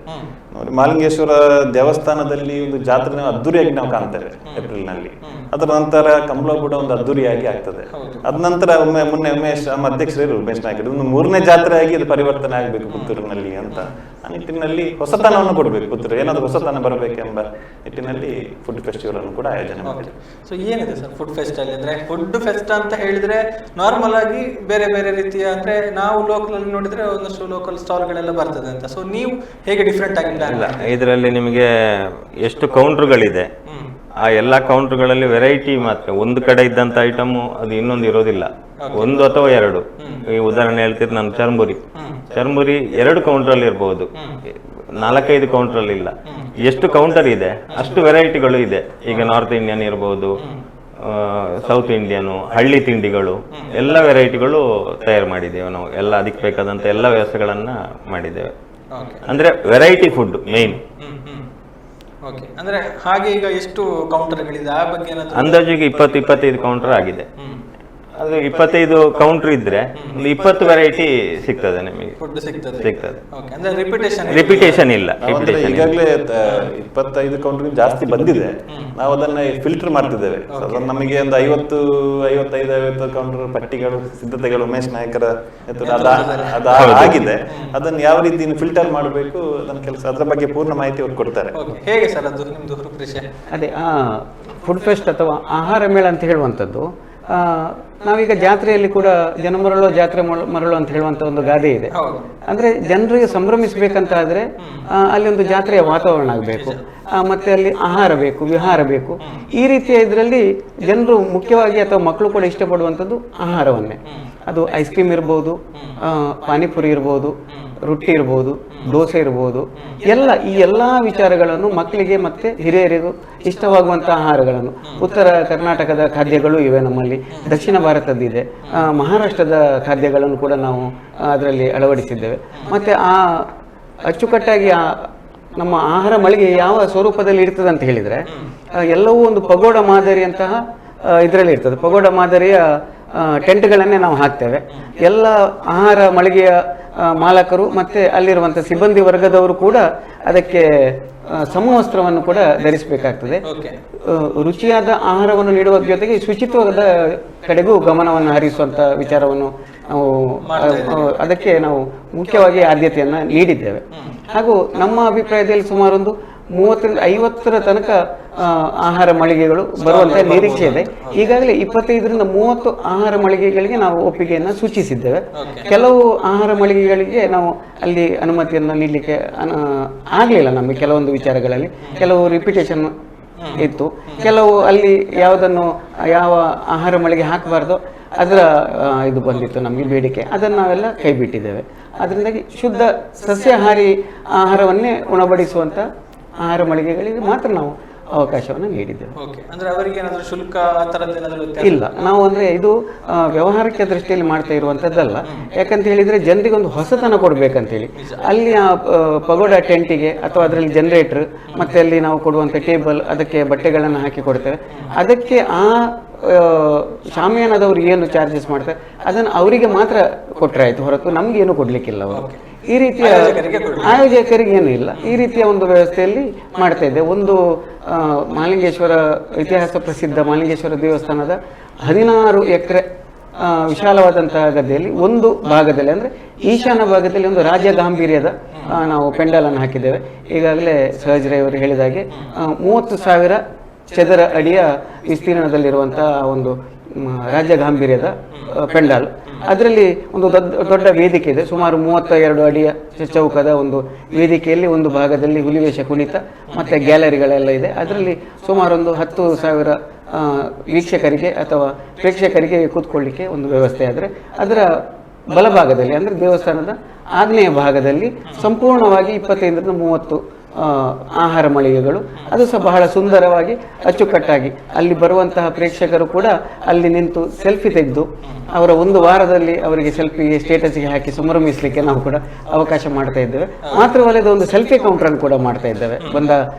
ನೋಡಿ, ಮಹಾಲಿಂಗೇಶ್ವರ ದೇವಸ್ಥಾನದಲ್ಲಿ ಒಂದು ಜಾತ್ರೆ ಅದ್ದೂರಿಯಾಗಿ ನಾವು ಕಾಣ್ತೇವೆ ಏಪ್ರಿಲ್ ನಲ್ಲಿ. ಅದರ ನಂತರ ಕಂಬಳಗೂಡ ಒಂದು ಅದ್ದೂರಿಯಾಗಿ ಆಗ್ತದೆ. ಅದ ನಂತರ ಮೊನ್ನೆ ನಮ್ಮ ಅಧ್ಯಕ್ಷರು ಉಮೇಶ್ ನಾಯ್ಕರು ಒಂದು 3ನೇ ಜಾತ್ರೆಯಾಗಿ ಅದು ಪರಿವರ್ತನೆ ಆಗಬೇಕು ಪುತ್ತೂರಿನಲ್ಲಿ ಅಂತ ಆ ನಿಟ್ಟಿನಲ್ಲಿ ಹೊಸತನವನ್ನು ಕೊಡಬೇಕು. ಪುತ್ತೂರು ಏನಾದ್ರು ಹೊಸತನ ಬರಬೇಕೆಂಬ ನಿಟ್ಟಿನಲ್ಲಿ ಫುಡ್ ಫೆಸ್ಟಿವಲ್ ಅನ್ನು ಕೂಡ ಆಯೋಜನೆ ಮಾಡಿದೆ. ಸೊ ಏನಿದೆ ಸರ್ ಫುಡ್ ಫೆಸ್ಟ್ ಅಲ್ಲಿ? ಅಂದ್ರೆ ಫುಡ್ ಫೆಸ್ಟ್ ಅಂತ ಹೇಳಿದ್ರೆ ನಾರ್ಮಲ್ ಆಗಿ ಬೇರೆ ಬೇರೆ ರೀತಿಯ, ಅಂದ್ರೆ ನಾವು ಲೋಕಲ್ ಅಲ್ಲಿ ನೋಡಿದ್ರೆ ಒಂದಷ್ಟು ಲೋಕಲ್ ಸ್ಟಾಲ್ ಗಳೆಲ್ಲ ಬರ್ತದೆ ಅಂತ. ಸೊ ನೀವು ಹೇಗೆ ಡಿಫ್ರೆಂಟ್ ಆಗಿ ಇದರಲ್ಲಿ ನಿಮಗೆ ಎಷ್ಟು ಕೌಂಟರ್ಗಳಿದೆ, ಆ ಎಲ್ಲ ಕೌಂಟರ್ಗಳಲ್ಲಿ ವೆರೈಟಿ ಮಾತ್ರ. ಒಂದು ಕಡೆ ಇದ್ದಂತ ಐಟಮ್ ಅದು ಇನ್ನೊಂದು ಇರೋದಿಲ್ಲ, ಒಂದು ಅಥವಾ ಎರಡು. ಈ ಉದಾಹರಣೆ ಹೇಳ್ತಿದ್ರೆ ನಾನು ಚರ್ಮುರಿ 2 ಕೌಂಟರ್ ಅಲ್ಲಿ ಇರಬಹುದು, 4-5 ಕೌಂಟರ್ ಅಲ್ಲಿ ಇಲ್ಲ. ಎಷ್ಟು ಕೌಂಟರ್ ಇದೆ ಅಷ್ಟು ವೆರೈಟಿಗಳು ಇದೆ. ಈಗ ನಾರ್ತ್ ಇಂಡಿಯನ್ ಇರಬಹುದು, ಸೌತ್ ಇಂಡಿಯನ್, ಹಳ್ಳಿ ತಿಂಡಿಗಳು, ಎಲ್ಲ ವೆರೈಟಿಗಳು ತಯಾರು ಮಾಡಿದ್ದೇವೆ ನಾವು. ಎಲ್ಲ ಅದಕ್ಕೆ ಬೇಕಾದಂತ ಎಲ್ಲ ವ್ಯವಸ್ಥೆಗಳನ್ನ ಮಾಡಿದ್ದೇವೆ. ಅಂದ್ರೆ ವೆರೈಟಿ ಫುಡ್ ಮೇನ್. ಅಂದ್ರೆ ಹಾಗೆ ಈಗ ಎಷ್ಟು ಕೌಂಟರ್ಗಳಿದೆ ಆ ಬಗ್ಗೆ ಅಂದಾಜಿಗೆ 20-25 ಕೌಂಟರ್ ಆಗಿದೆ. ಅದು 25 ಕೌಂಟರ್ ಇದ್ರೆ ಒಂದು 20 ವೆರೈಟಿ ಸಿಗ್ತದೆ ನಿಮಗೆ, ಫುಡ್ ಸಿಗ್ತದೆ. ಅಂದ್ರೆ ರಿಪಿಟೇಷನ್ ಇಲ್ಲ. ಈಗಾಗಲೇ 25 ಕೌಂಟರ್ ಜಾಸ್ತಿ ಬಂದಿದೆ. ನಾವು ಅದನ್ನ ಫಿಲ್ಟರ್ ಮಾಡ್ತಿದ್ದೇವೆ. ನಮಗೆ ಒಂದು 50-55 ಕೌಂಟರ್ ಪಟ್ಟಿಗಳು, ಸಿದ್ಧತೆಗಳು ಉಮೇಶ್ ನಾಯಕರ ಆಗಿದೆ. ಅದನ್ನ ಯಾವ ರೀತಿ ಫಿಲ್ಟರ್ ಮಾಡಬೇಕು ಅದನ್ನ ಕೆಲಸ, ಅದರ ಬಗ್ಗೆ ಪೂರ್ಣ ಮಾಹಿತಿ ಅವ್ರು ಕೊಡ್ತಾರೆ. ಹೇಗೆ ಸರ್ ಅದು ನಿಮ್ದು ರೂಪರೇಷೆ? ಅದೇ ಫುಡ್ ಫೆಸ್ಟ್ ಅಥವಾ ಆಹಾರ ಮೇಳ ಅಂತ ಹೇಳುವಂಥದ್ದು ನಾವೀಗ ಜಾತ್ರೆಯಲ್ಲಿ ಕೂಡ ಜನ ಮರಳೋ ಜಾತ್ರೆ ಮರಳು ಅಂತ ಹೇಳುವಂಥ ಒಂದು ಗಾದೆ ಇದೆ. ಅಂದರೆ ಜನರಿಗೆ ಸಂಭ್ರಮಿಸಬೇಕಂತ ಆದರೆ ಅಲ್ಲಿ ಒಂದು ಜಾತ್ರೆಯ ವಾತಾವರಣ ಆಗಬೇಕು, ಮತ್ತೆ ಅಲ್ಲಿ ಆಹಾರ ಬೇಕು, ವಿಹಾರ ಬೇಕು. ಈ ರೀತಿಯ ಇದರಲ್ಲಿ ಜನರು ಮುಖ್ಯವಾಗಿ ಅಥವಾ ಮಕ್ಕಳು ಕೂಡ ಇಷ್ಟಪಡುವಂಥದ್ದು ಆಹಾರವನ್ನೇ. ಅದು ಐಸ್ ಕ್ರೀಮ್ ಇರ್ಬೋದು, ಪಾನಿಪುರಿ ಇರ್ಬೋದು, ರೊಟ್ಟಿ ಇರ್ಬೋದು, ದೋಸೆ ಇರ್ಬೋದು, ಈ ಎಲ್ಲ ವಿಚಾರಗಳನ್ನು ಮಕ್ಕಳಿಗೆ ಮತ್ತು ಹಿರಿಯರಿಗೂ ಇಷ್ಟವಾಗುವಂಥ ಆಹಾರಗಳನ್ನು. ಉತ್ತರ ಕರ್ನಾಟಕದ ಖಾದ್ಯಗಳು ಇವೆ ನಮ್ಮಲ್ಲಿ, ದಕ್ಷಿಣ ಭಾರತದ್ದಿದೆ, ಮಹಾರಾಷ್ಟ್ರದ ಖಾದ್ಯಗಳನ್ನು ಕೂಡ ನಾವು ಅದರಲ್ಲಿ ಅಳವಡಿಸಿದ್ದೇವೆ. ಮತ್ತು ಅಚ್ಚುಕಟ್ಟಾಗಿ ನಮ್ಮ ಆಹಾರ ಮಳಿಗೆ ಯಾವ ಸ್ವರೂಪದಲ್ಲಿ ಇರ್ತದೆ ಅಂತ ಹೇಳಿದರೆ, ಎಲ್ಲವೂ ಒಂದು ಪಗೋಡ ಮಾದರಿಯಂತಹ ಇದರಲ್ಲಿ ಇರ್ತದೆ. ಪಗೋಡ ಮಾದರಿಯ ಟೆಂಟ್ಗಳನ್ನೇ ನಾವು ಹಾಕ್ತೇವೆ. ಎಲ್ಲ ಆಹಾರ ಮಳಿಗೆಯ ಮಾಲಕರು ಮತ್ತು ಅಲ್ಲಿರುವಂಥ ಸಿಬ್ಬಂದಿ ವರ್ಗದವರು ಕೂಡ ಅದಕ್ಕೆ ಸಮವಸ್ತ್ರವನ್ನು ಕೂಡ ಧರಿಸಬೇಕಾಗ್ತದೆ. ರುಚಿಯಾದ ಆಹಾರವನ್ನು ನೀಡುವ ಜೊತೆಗೆ ಶುಚಿತ್ವದ ಕಡೆಗೂ ಗಮನವನ್ನು ಹರಿಸುವಂಥ ವಿಚಾರವನ್ನು ನಾವು ಅದಕ್ಕೆ ನಾವು ಮುಖ್ಯವಾಗಿ ಆದ್ಯತೆಯನ್ನು ನೀಡಿದ್ದೇವೆ. ಹಾಗೂ ನಮ್ಮ ಅಭಿಪ್ರಾಯದಲ್ಲಿ ಸುಮಾರೊಂದು 30-50 ತನಕ ಆಹಾರ ಮಳಿಗೆಗಳು ಬರುವಂಥ ನಿರೀಕ್ಷೆ ಇದೆ. ಈಗಾಗಲೇ 25ರಿಂದ 30 ಆಹಾರ ಮಳಿಗೆಗಳಿಗೆ ನಾವು ಒಪ್ಪಿಗೆಯನ್ನು ಸೂಚಿಸಿದ್ದೇವೆ. ಕೆಲವು ಆಹಾರ ಮಳಿಗೆಗಳಿಗೆ ನಾವು ಅಲ್ಲಿ ಅನುಮತಿಯನ್ನು ನೀಡಲಿಕ್ಕೆ ಆಗಲಿಲ್ಲ. ನಮಗೆ ಕೆಲವೊಂದು ವಿಚಾರಗಳಲ್ಲಿ ಕೆಲವು ರಿಪಿಟೇಷನ್ ಇತ್ತು. ಕೆಲವು ಅಲ್ಲಿ ಯಾವ ಆಹಾರ ಮಳಿಗೆ ಹಾಕಬಾರ್ದು ಅದರ ಇದು ಬಂದಿತ್ತು ನಮಗೆ ಬೇಡಿಕೆ, ಅದನ್ನು ನಾವೆಲ್ಲ ಕೈ ಬಿಟ್ಟಿದ್ದೇವೆ. ಅದರಿಂದಾಗಿ ಶುದ್ಧ ಸಸ್ಯಾಹಾರಿ ಆಹಾರವನ್ನೇ ಉಣಬಡಿಸುವಂಥ ಆಹಾರ ಮಳಿಗೆಗಳಿಗೆ ಮಾತ್ರ ನಾವು ಅವಕಾಶವನ್ನು ನೀಡಿದ್ದೇವೆ. ಇಲ್ಲ, ನಾವು ಅಂದರೆ ಇದು ವ್ಯವಹಾರಕ್ಕೆ ದೃಷ್ಟಿಯಲ್ಲಿ ಮಾಡ್ತಾ ಇರುವಂಥದ್ದಲ್ಲ. ಯಾಕಂತ ಹೇಳಿದರೆ ಜನರಿಗೊಂದು ಹೊಸತನ ಕೊಡಬೇಕಂತೇಳಿ ಅಲ್ಲಿ ಆ ಪಗೋಡ ಟೆಂಟಿಗೆ ಅಥವಾ ಅದರಲ್ಲಿ ಜನರೇಟರ್ ಮತ್ತು ಅಲ್ಲಿ ನಾವು ಕೊಡುವಂಥ ಟೇಬಲ್, ಅದಕ್ಕೆ ಬಟ್ಟೆಗಳನ್ನು ಹಾಕಿ ಕೊಡ್ತೇವೆ. ಅದಕ್ಕೆ ಶಾಮಿಯಾನದವರು ಏನು ಚಾರ್ಜಸ್ ಮಾಡ್ತಾರೆ ಅದನ್ನು ಅವರಿಗೆ ಮಾತ್ರ ಕೊಟ್ಟರೆ ಆಯಿತು, ಹೊರತು ನಮಗೇನು ಕೊಡಲಿಕ್ಕಿಲ್ಲ. ಅವರು ಈ ರೀತಿಯ ಆಯೋಜಕರಿಗೆ ಏನೂ ಇಲ್ಲ. ಈ ರೀತಿಯ ಒಂದು ವ್ಯವಸ್ಥೆಯಲ್ಲಿ ಮಾಡ್ತಾ ಇದ್ದೆ. ಒಂದು ಮಹಾಲಿಂಗೇಶ್ವರ ಇತಿಹಾಸ ಪ್ರಸಿದ್ಧ ಮಹಾಲಿಂಗೇಶ್ವರ ದೇವಸ್ಥಾನದ 16 ಎಕರೆ ವಿಶಾಲವಾದಂತಹ ಗದ್ದೆಯಲ್ಲಿ ಒಂದು ಭಾಗದಲ್ಲಿ ಅಂದರೆ ಈಶಾನ್ಯ ಭಾಗದಲ್ಲಿ ಒಂದು ರಾಜಗಾಂಭೀರ್ಯದ ನಾವು ಪೆಂಡಲನ್ನು ಹಾಕಿದ್ದೇವೆ. ಈಗಾಗಲೇ ಸಹಜರವರು ಹೇಳಿದ ಹಾಗೆ 30,000 ಚದರ ಅಡಿಯ ವಿಸ್ತೀರ್ಣದಲ್ಲಿರುವಂತಹ ಒಂದು ರಾಜಗಾಂಭೀರ್ಯದ ಪೆಂಡಾಲ್. ಅದರಲ್ಲಿ ಒಂದು ದೊಡ್ಡ ವೇದಿಕೆ ಇದೆ. ಸುಮಾರು 32 ಅಡಿಯ ಚೌಕದ ಒಂದು ವೇದಿಕೆಯಲ್ಲಿ ಒಂದು ಭಾಗದಲ್ಲಿ ಹುಲಿವೇಷ ಕುಣಿತ ಮತ್ತು ಗ್ಯಾಲರಿಗಳೆಲ್ಲ ಇದೆ. ಅದರಲ್ಲಿ ಸುಮಾರೊಂದು 10,000 ವೀಕ್ಷಕರಿಗೆ ಅಥವಾ ಪ್ರೇಕ್ಷಕರಿಗೆ ಕೂತ್ಕೊಳ್ಳಿಕ್ಕೆ ಒಂದು ವ್ಯವಸ್ಥೆ. ಆದರೆ ಅದರ ಬಲಭಾಗದಲ್ಲಿ ಅಂದರೆ ದೇವಸ್ಥಾನದ ಆಗ್ನೇಯ ಭಾಗದಲ್ಲಿ ಸಂಪೂರ್ಣವಾಗಿ 25ರಿಂದ 30 ಆಹಾರ ಮಳಿಗೆಗಳು. ಅದು ಸಹ ಬಹಳ ಸುಂದರವಾಗಿ ಅಚ್ಚುಕಟ್ಟಾಗಿ ಅಲ್ಲಿ ಬರುವಂತಹ ಪ್ರೇಕ್ಷಕರು ಕೂಡ ಅಲ್ಲಿ ನಿಂತು ಸೆಲ್ಫಿ ತೆಗೆದು ಅವರ ಒಂದು ವಾರದಲ್ಲಿ ಅವರಿಗೆ ಸೆಲ್ಫಿಗೆ ಸ್ಟೇಟಸ್ಗೆ ಹಾಕಿ ಸಂಭ್ರಮಿಸಲಿಕ್ಕೆ ನಾವು ಕೂಡ ಅವಕಾಶ ಮಾಡ್ತಾ ಇದ್ದೇವೆ. ಮಾತ್ರವಲ್ಲದೆ ಒಂದು ಸೆಲ್ಫಿ ಕೌಂಟರನ್ನು ಕೂಡ ಮಾಡ್ತಾ ಇದ್ದೇವೆ ಬಂದ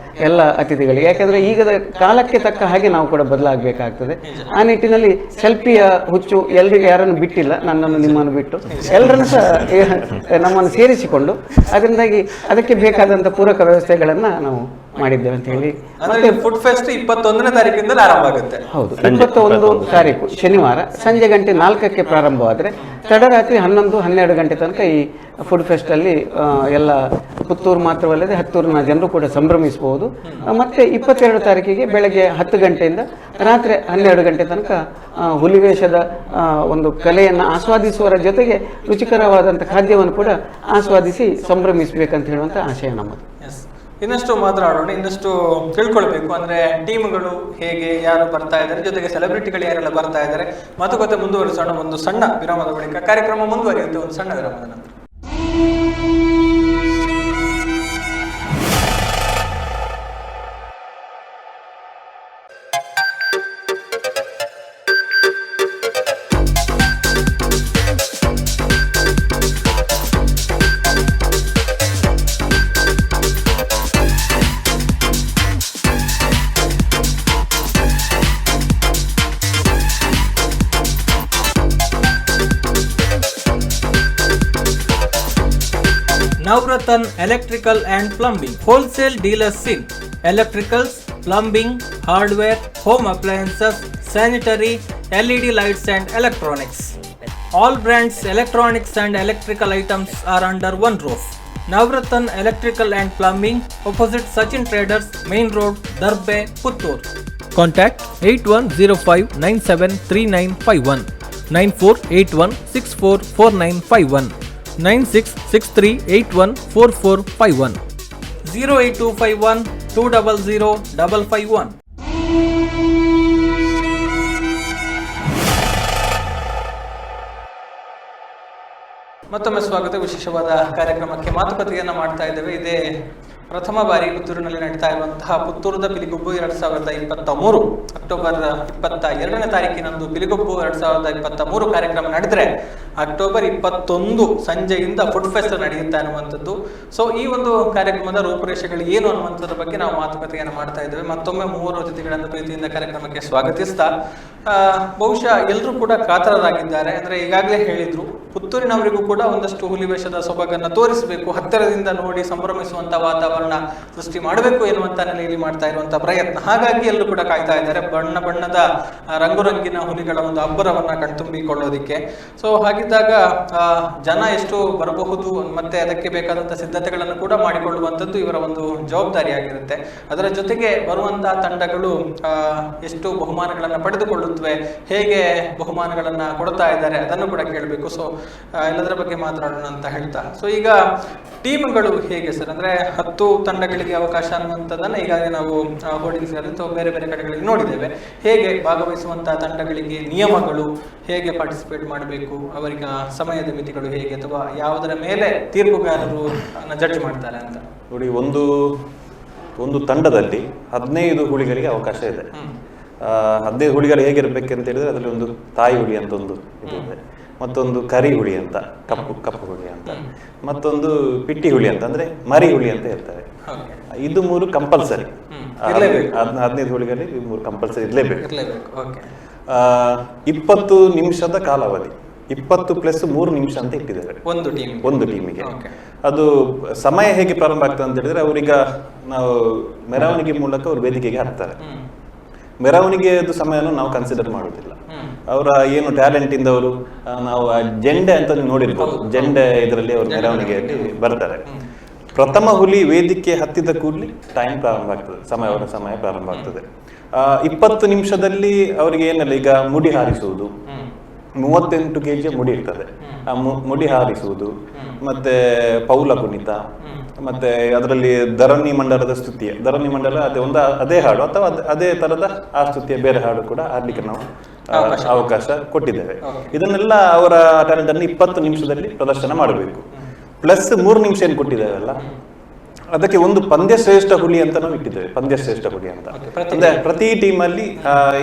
ಎಲ್ಲ ಅತಿಥಿಗಳಿಗೆ. ಯಾಕೆಂದರೆ ಈಗದ ಕಾಲಕ್ಕೆ ತಕ್ಕ ಹಾಗೆ ನಾವು ಕೂಡ ಬದಲಾಗಬೇಕಾಗ್ತದೆ. ಆ ನಿಟ್ಟಿನಲ್ಲಿ ಸೆಲ್ಫಿಯ ಹುಚ್ಚು ಎಲ್ಲರಿಗೆ ಯಾರನ್ನು ಬಿಟ್ಟಿಲ್ಲ, ನನ್ನನ್ನು ನಿಮ್ಮನ್ನು ಬಿಟ್ಟು ಎಲ್ಲರನ್ನು ಸಹ ನಮ್ಮನ್ನು ಸೇರಿಸಿಕೊಂಡು ಅದರಿಂದಾಗಿ ಅದಕ್ಕೆ ಬೇಕಾದಂಥ ಪೂರಕ ವ್ಯವಸ್ಥೆಗಳನ್ನು ನಾವು ಮಾಡಿದ್ದೇವೆ ಅಂತ ಹೇಳಿ. ಫುಡ್ ಫೆಸ್ಟ್ 21ನೇ ತಾರೀಕಿಂದ ಆರಂಭ ಆಗುತ್ತೆ. ಹೌದು, 21 ತಾರೀಕು ಶನಿವಾರ ಸಂಜೆ 4:00ಕ್ಕೆ ಪ್ರಾರಂಭವಾದರೆ ತಡರಾತ್ರಿ 11-12 ಗಂಟೆ ತನಕ ಈ ಫುಡ್ ಫೆಸ್ಟ್ ಅಲ್ಲಿ ಎಲ್ಲ ಪುತ್ತೂರು ಮಾತ್ರವಲ್ಲದೆ ಹತ್ತೂರಿನ ಜನರು ಕೂಡ ಸಂಭ್ರಮಿಸಬಹುದು. ಮತ್ತೆ 22 ತಾರೀಕಿಗೆ ಬೆಳಗ್ಗೆ 10 ಗಂಟೆಯಿಂದ ರಾತ್ರಿ 12 ಗಂಟೆ ತನಕ ಹುಲಿವೇಷದ ಒಂದು ಕಲೆಯನ್ನು ಆಸ್ವಾದಿಸುವರ ಜೊತೆಗೆ ರುಚಿಕರವಾದಂಥ ಖಾದ್ಯವನ್ನು ಕೂಡ ಆಸ್ವಾದಿಸಿ ಸಂಭ್ರಮಿಸಬೇಕಂತ ಹೇಳುವಂಥ ಆಶಯ ನಮ್ಮದು. ಇನ್ನಷ್ಟು ಮಾತನಾಡೋಣ, ಇನ್ನಷ್ಟು ತಿಳ್ಕೊಳ್ಬೇಕು. ಅಂದ್ರೆ ಟೀಮ್ಗಳು ಹೇಗೆ, ಯಾರು ಬರ್ತಾ ಇದ್ದಾರೆ, ಜೊತೆಗೆ ಸೆಲೆಬ್ರಿಟಿಗಳು ಯಾರೆಲ್ಲ ಬರ್ತಾ ಇದ್ದಾರೆ, ಮಾತುಕತೆ ಮುಂದುವರಿಸೋಣ. ಒಂದು ಸಣ್ಣ ವಿರಾಮದ ಬಳಿಕ ಕಾರ್ಯಕ್ರಮ ಮುಂದುವರಿಯುತ್ತೆ. ಒಂದು ಸಣ್ಣ ವಿರಾಮದ ನಂತರ Navrathan Electrical and Plumbing, wholesale dealers in electricals, plumbing, hardware, home appliances, sanitary, LED lights and electronics. All brands electronics and electrical items are under one roof. Navrathan Electrical and Plumbing, opposite Sachin Traders, Main Road, Darbe, Puttur. Contact 8105973951, 9481644951, 9663814451, 08251 200 551. ಮತ್ತೊಮ್ಮೆ ಸ್ವಾಗತ. ವಿಶೇಷವಾದ ಕಾರ್ಯಕ್ರಮಕ್ಕೆ ಮಾತುಕತೆಯನ್ನು ಮಾಡ್ತಾ ಇದ್ದೇವೆ. ಇದೇ ಪ್ರಥಮ ಬಾರಿ ಪುತ್ತೂರಿನಲ್ಲಿ ನಡೀತಾ ಇರುವಂತಹ ಪುತ್ತೂರದ ಪಿಲಿಗುಬ್ಬು 2023 ಅಕ್ಟೋಬರ್ 22ನೇ ತಾರೀಕಿನಂದು ಪಿಲಿಗುಬ್ಬು 2023 ಕಾರ್ಯಕ್ರಮ ನಡೆದರೆ ಅಕ್ಟೋಬರ್ 21 ಸಂಜೆಯಿಂದ ಫುಡ್ ಫೆಸ್ಟ್ ನಡೆಯುತ್ತೆ ಅನ್ನುವಂಥದ್ದು. ಸೊ ಈ ಒಂದು ಕಾರ್ಯಕ್ರಮದ ರೂಪುರೇಷೆಗಳು ಏನು ಅನ್ನುವಂಥದ್ರ ಬಗ್ಗೆ ನಾವು ಮಾತುಕತೆಯನ್ನು ಮಾಡ್ತಾ ಇದ್ದೇವೆ. ಮತ್ತೊಮ್ಮೆ ಮೂವರು ಅತಿಥಿಗಳನ್ನು ಪ್ರೀತಿಯಿಂದ ಕಾರ್ಯಕ್ರಮಕ್ಕೆ ಸ್ವಾಗತಿಸ್ತಾ, ಬಹುಶಃ ಎಲ್ಲರೂ ಕೂಡ ಕಾತರರಾಗಿದ್ದಾರೆ. ಅಂದ್ರೆ ಈಗಾಗಲೇ ಹೇಳಿದ್ರು, ಪುತ್ತೂರಿನವರಿಗೂ ಕೂಡ ಒಂದಷ್ಟು ಹುಲಿವೇಷದ ಸೊಬಗನ್ನು ತೋರಿಸಬೇಕು, ಹತ್ತಿರದಿಂದ ನೋಡಿ ಸಂಭ್ರಮಿಸುವಂತ ವಾತಾವರಣ ಸೃಷ್ಟಿ ಮಾಡಬೇಕು ಎನ್ನುವಂತ ನೆಲೆಯಲ್ಲಿ ಮಾಡ್ತಾ ಇರುವಂತಹ ಪ್ರಯತ್ನ. ಹಾಗಾಗಿ ಎಲ್ಲರೂ ಕೂಡ ಕಾಯ್ತಾ ಇದ್ದಾರೆ ಬಣ್ಣ ಬಣ್ಣದ ರಂಗುರಂಗಿನ ಹುಲಿಗಳ ಒಂದು ಅಬ್ಬರವನ್ನ ಕಣ್ತುಂಬಿಕೊಳ್ಳೋದಿಕ್ಕೆ. ಸೊ ಹಾಗಿದ್ದಾಗ ಜನ ಎಷ್ಟು ಬರಬಹುದು ಮತ್ತೆ ಅದಕ್ಕೆ ಬೇಕಾದಂತಹ ಸಿದ್ಧತೆಗಳನ್ನು ಕೂಡ ಮಾಡಿಕೊಳ್ಳುವಂಥದ್ದು ಇವರ ಒಂದು ಜವಾಬ್ದಾರಿಯಾಗಿರುತ್ತೆ. ಅದರ ಜೊತೆಗೆ ಬರುವಂತಹ ತಂಡಗಳು ಎಷ್ಟು ಬಹುಮಾನಗಳನ್ನು ಪಡೆದುಕೊಳ್ಳುತ್ತವೆ, ಹೇಗೆ ಬಹುಮಾನಗಳನ್ನ ಕೊಡ್ತಾ ಇದ್ದಾರೆ ಅದನ್ನು ಕೂಡ ಕೇಳಬೇಕು. ಸೊ ಎಲ್ಲದರ ಬಗ್ಗೆ ಮಾತನಾಡೋಣ ಅಂತ ಹೇಳ್ತಾ, ಸೊ ಈಗ ಟೀಮ್ಗಳು ಹೇಗೆ ಸರ್, ಅಂದ್ರೆ 10 ತಂಡಗಳಿಗೆ ಅವಕಾಶ ಅನ್ನುವಂಥದ್ದನ್ನ ಈಗಾಗಲೇ ನಾವು ಹೋರ್ಡಿಂಗ್ಸ್ ಅಥವಾ ಬೇರೆ ಬೇರೆ ಕಡೆಗಳಿಗೆ ನೋಡಿದ್ದೇವೆ. ಹೇಗೆ ಭಾಗವಹಿಸುವಂತಹ ತಂಡಗಳಿಗೆ ನಿಯಮಗಳು, ಹೇಗೆ ಪಾರ್ಟಿಸಿಪೇಟ್ ಮಾಡಬೇಕು, ಅವರಿಗೆ ಸಮಯದ ಮಿತಿಗಳು ಹೇಗೆ, ಅಥವಾ ಯಾವುದರ ಮೇಲೆ ತೀರ್ಪುಗಾರರು ಜಡ್ಜ್ ಮಾಡ್ತಾರೆ ಅಂತ ನೋಡಿ. ಒಂದು ತಂಡದಲ್ಲಿ 15 ಹುಲಿಗಳಿಗೆ ಅವಕಾಶ ಇದೆ. 15 ಹುಲಿಗಳು ಹೇಗಿರ್ಬೇಕಂತ ಹೇಳಿದ್ರೆ ಅದರಲ್ಲಿ ಒಂದು ತಾಯಿ ಹುಲಿ ಅಂತ ಒಂದು ಇದೆ, ಮತ್ತೊಂದು ಕರಿ ಹುಳಿ ಅಂತ ಕಪ್ಪು ಹುಳಿ ಅಂತ, ಮತ್ತೊಂದು ಪಿಟ್ಟಿ ಹುಳಿ ಅಂತ ಅಂದ್ರೆ ಮರಿ ಹುಳಿ ಅಂತ ಹೇಳ್ತಾರೆ. ಇದು 3 ಕಂಪಲ್ಸರಿ. 15 ಹುಳಿಗಳಲ್ಲಿ 3 ಕಂಪಲ್ಸರಿ ಇರಲೇಬೇಕು. 20 ನಿಮಿಷದ ಕಾಲಾವಧಿ, 20 + 3 ನಿಮಿಷ ಅಂತ ಇಟ್ಟಿದ್ದಾರೆ ಒಂದು ಟೀಮಿಗೆ. ಅದು ಸಮಯ ಹೇಗೆ ಪ್ರಾರಂಭ ಆಗ್ತದೆ ಅಂತ ಹೇಳಿದ್ರೆ, ಅವ್ರೀಗ ನಾವು ಮೆರವಣಿಗೆ ಮೂಲಕ ಅವ್ರು ವೇದಿಕೆಗೆ ಹಾಕ್ತಾರೆ. ಮೆರವಣಿಗೆದು ಸಮಯವನ್ನು ನಾವು ಕನ್ಸಿಡರ್ ಮಾಡುವುದಿಲ್ಲ. ಅವರ ಏನು ಟ್ಯಾಲೆಂಟ್ ಇಂದ ಅವರು, ನಾವು ಜೆಂಡೆ ಅಂತ ನೋಡಿರ್ಬೋದು, ಜೆಂಡೆ ಇದರಲ್ಲಿ ಅವರು ಮೆರವಣಿಗೆಯಲ್ಲಿ ಬರ್ತಾರೆ. ಪ್ರಥಮ ಹುಲಿ ವೇದಿಕೆ ಹತ್ತಿದ ಕೂಡಲೇ ಟೈಮ್ ಪ್ರಾರಂಭ ಆಗ್ತದೆ, ಸಮಯ ಪ್ರಾರಂಭ ಆಗ್ತದೆ. 20 ನಿಮಿಷದಲ್ಲಿ ಅವರಿಗೆ ಏನಿಲ್ಲ, ಈಗ ಮುಡಿ ಹಾರಿಸುವುದು, 38 kg ಮುಡಿ ಇರ್ತದೆ, ಆ ಮುಡಿ ಹಾರಿಸುವುದು, ಮತ್ತೆ ಪೌಲ ಕುಣಿತ, ಮತ್ತೆ ಅದರಲ್ಲಿ ಧರಣಿ ಮಂಡಲದ ಸ್ತುತಿಯ, ಧರಣಿ ಮಂಡಲ ಅದೇ ಹಾಡು ಅಥವಾ ಅದೇ ತರದ ಆ ಸ್ತುತಿಯ ಬೇರೆ ಹಾಡು ಕೂಡ ಹಾಡ್ಲಿಕ್ಕೆ ನಾವು ಅವಕಾಶ ಕೊಟ್ಟಿದ್ದೇವೆ. ಇದನ್ನೆಲ್ಲ ಅವರ ಟ್ಯಾಲೆಂಟ್ ಅನ್ನು 20 ನಿಮಿಷದಲ್ಲಿ ಪ್ರದರ್ಶನ ಮಾಡಬೇಕು. ಪ್ಲಸ್ 3 ನಿಮಿಷ ಏನು ಕೊಟ್ಟಿದ್ದೇವಲ್ಲ, ಅದಕ್ಕೆ ಒಂದು ಪಂದ್ಯ ಶ್ರೇಷ್ಠ ಹುಲಿ ಅಂತ ನಾವು ಇಟ್ಟಿದ್ದೇವೆ. ಪಂದ್ಯ ಶ್ರೇಷ್ಠ ಹುಲಿ ಅಂತ ಅಂದ್ರೆ ಪ್ರತಿ ಟೀಮಲ್ಲಿ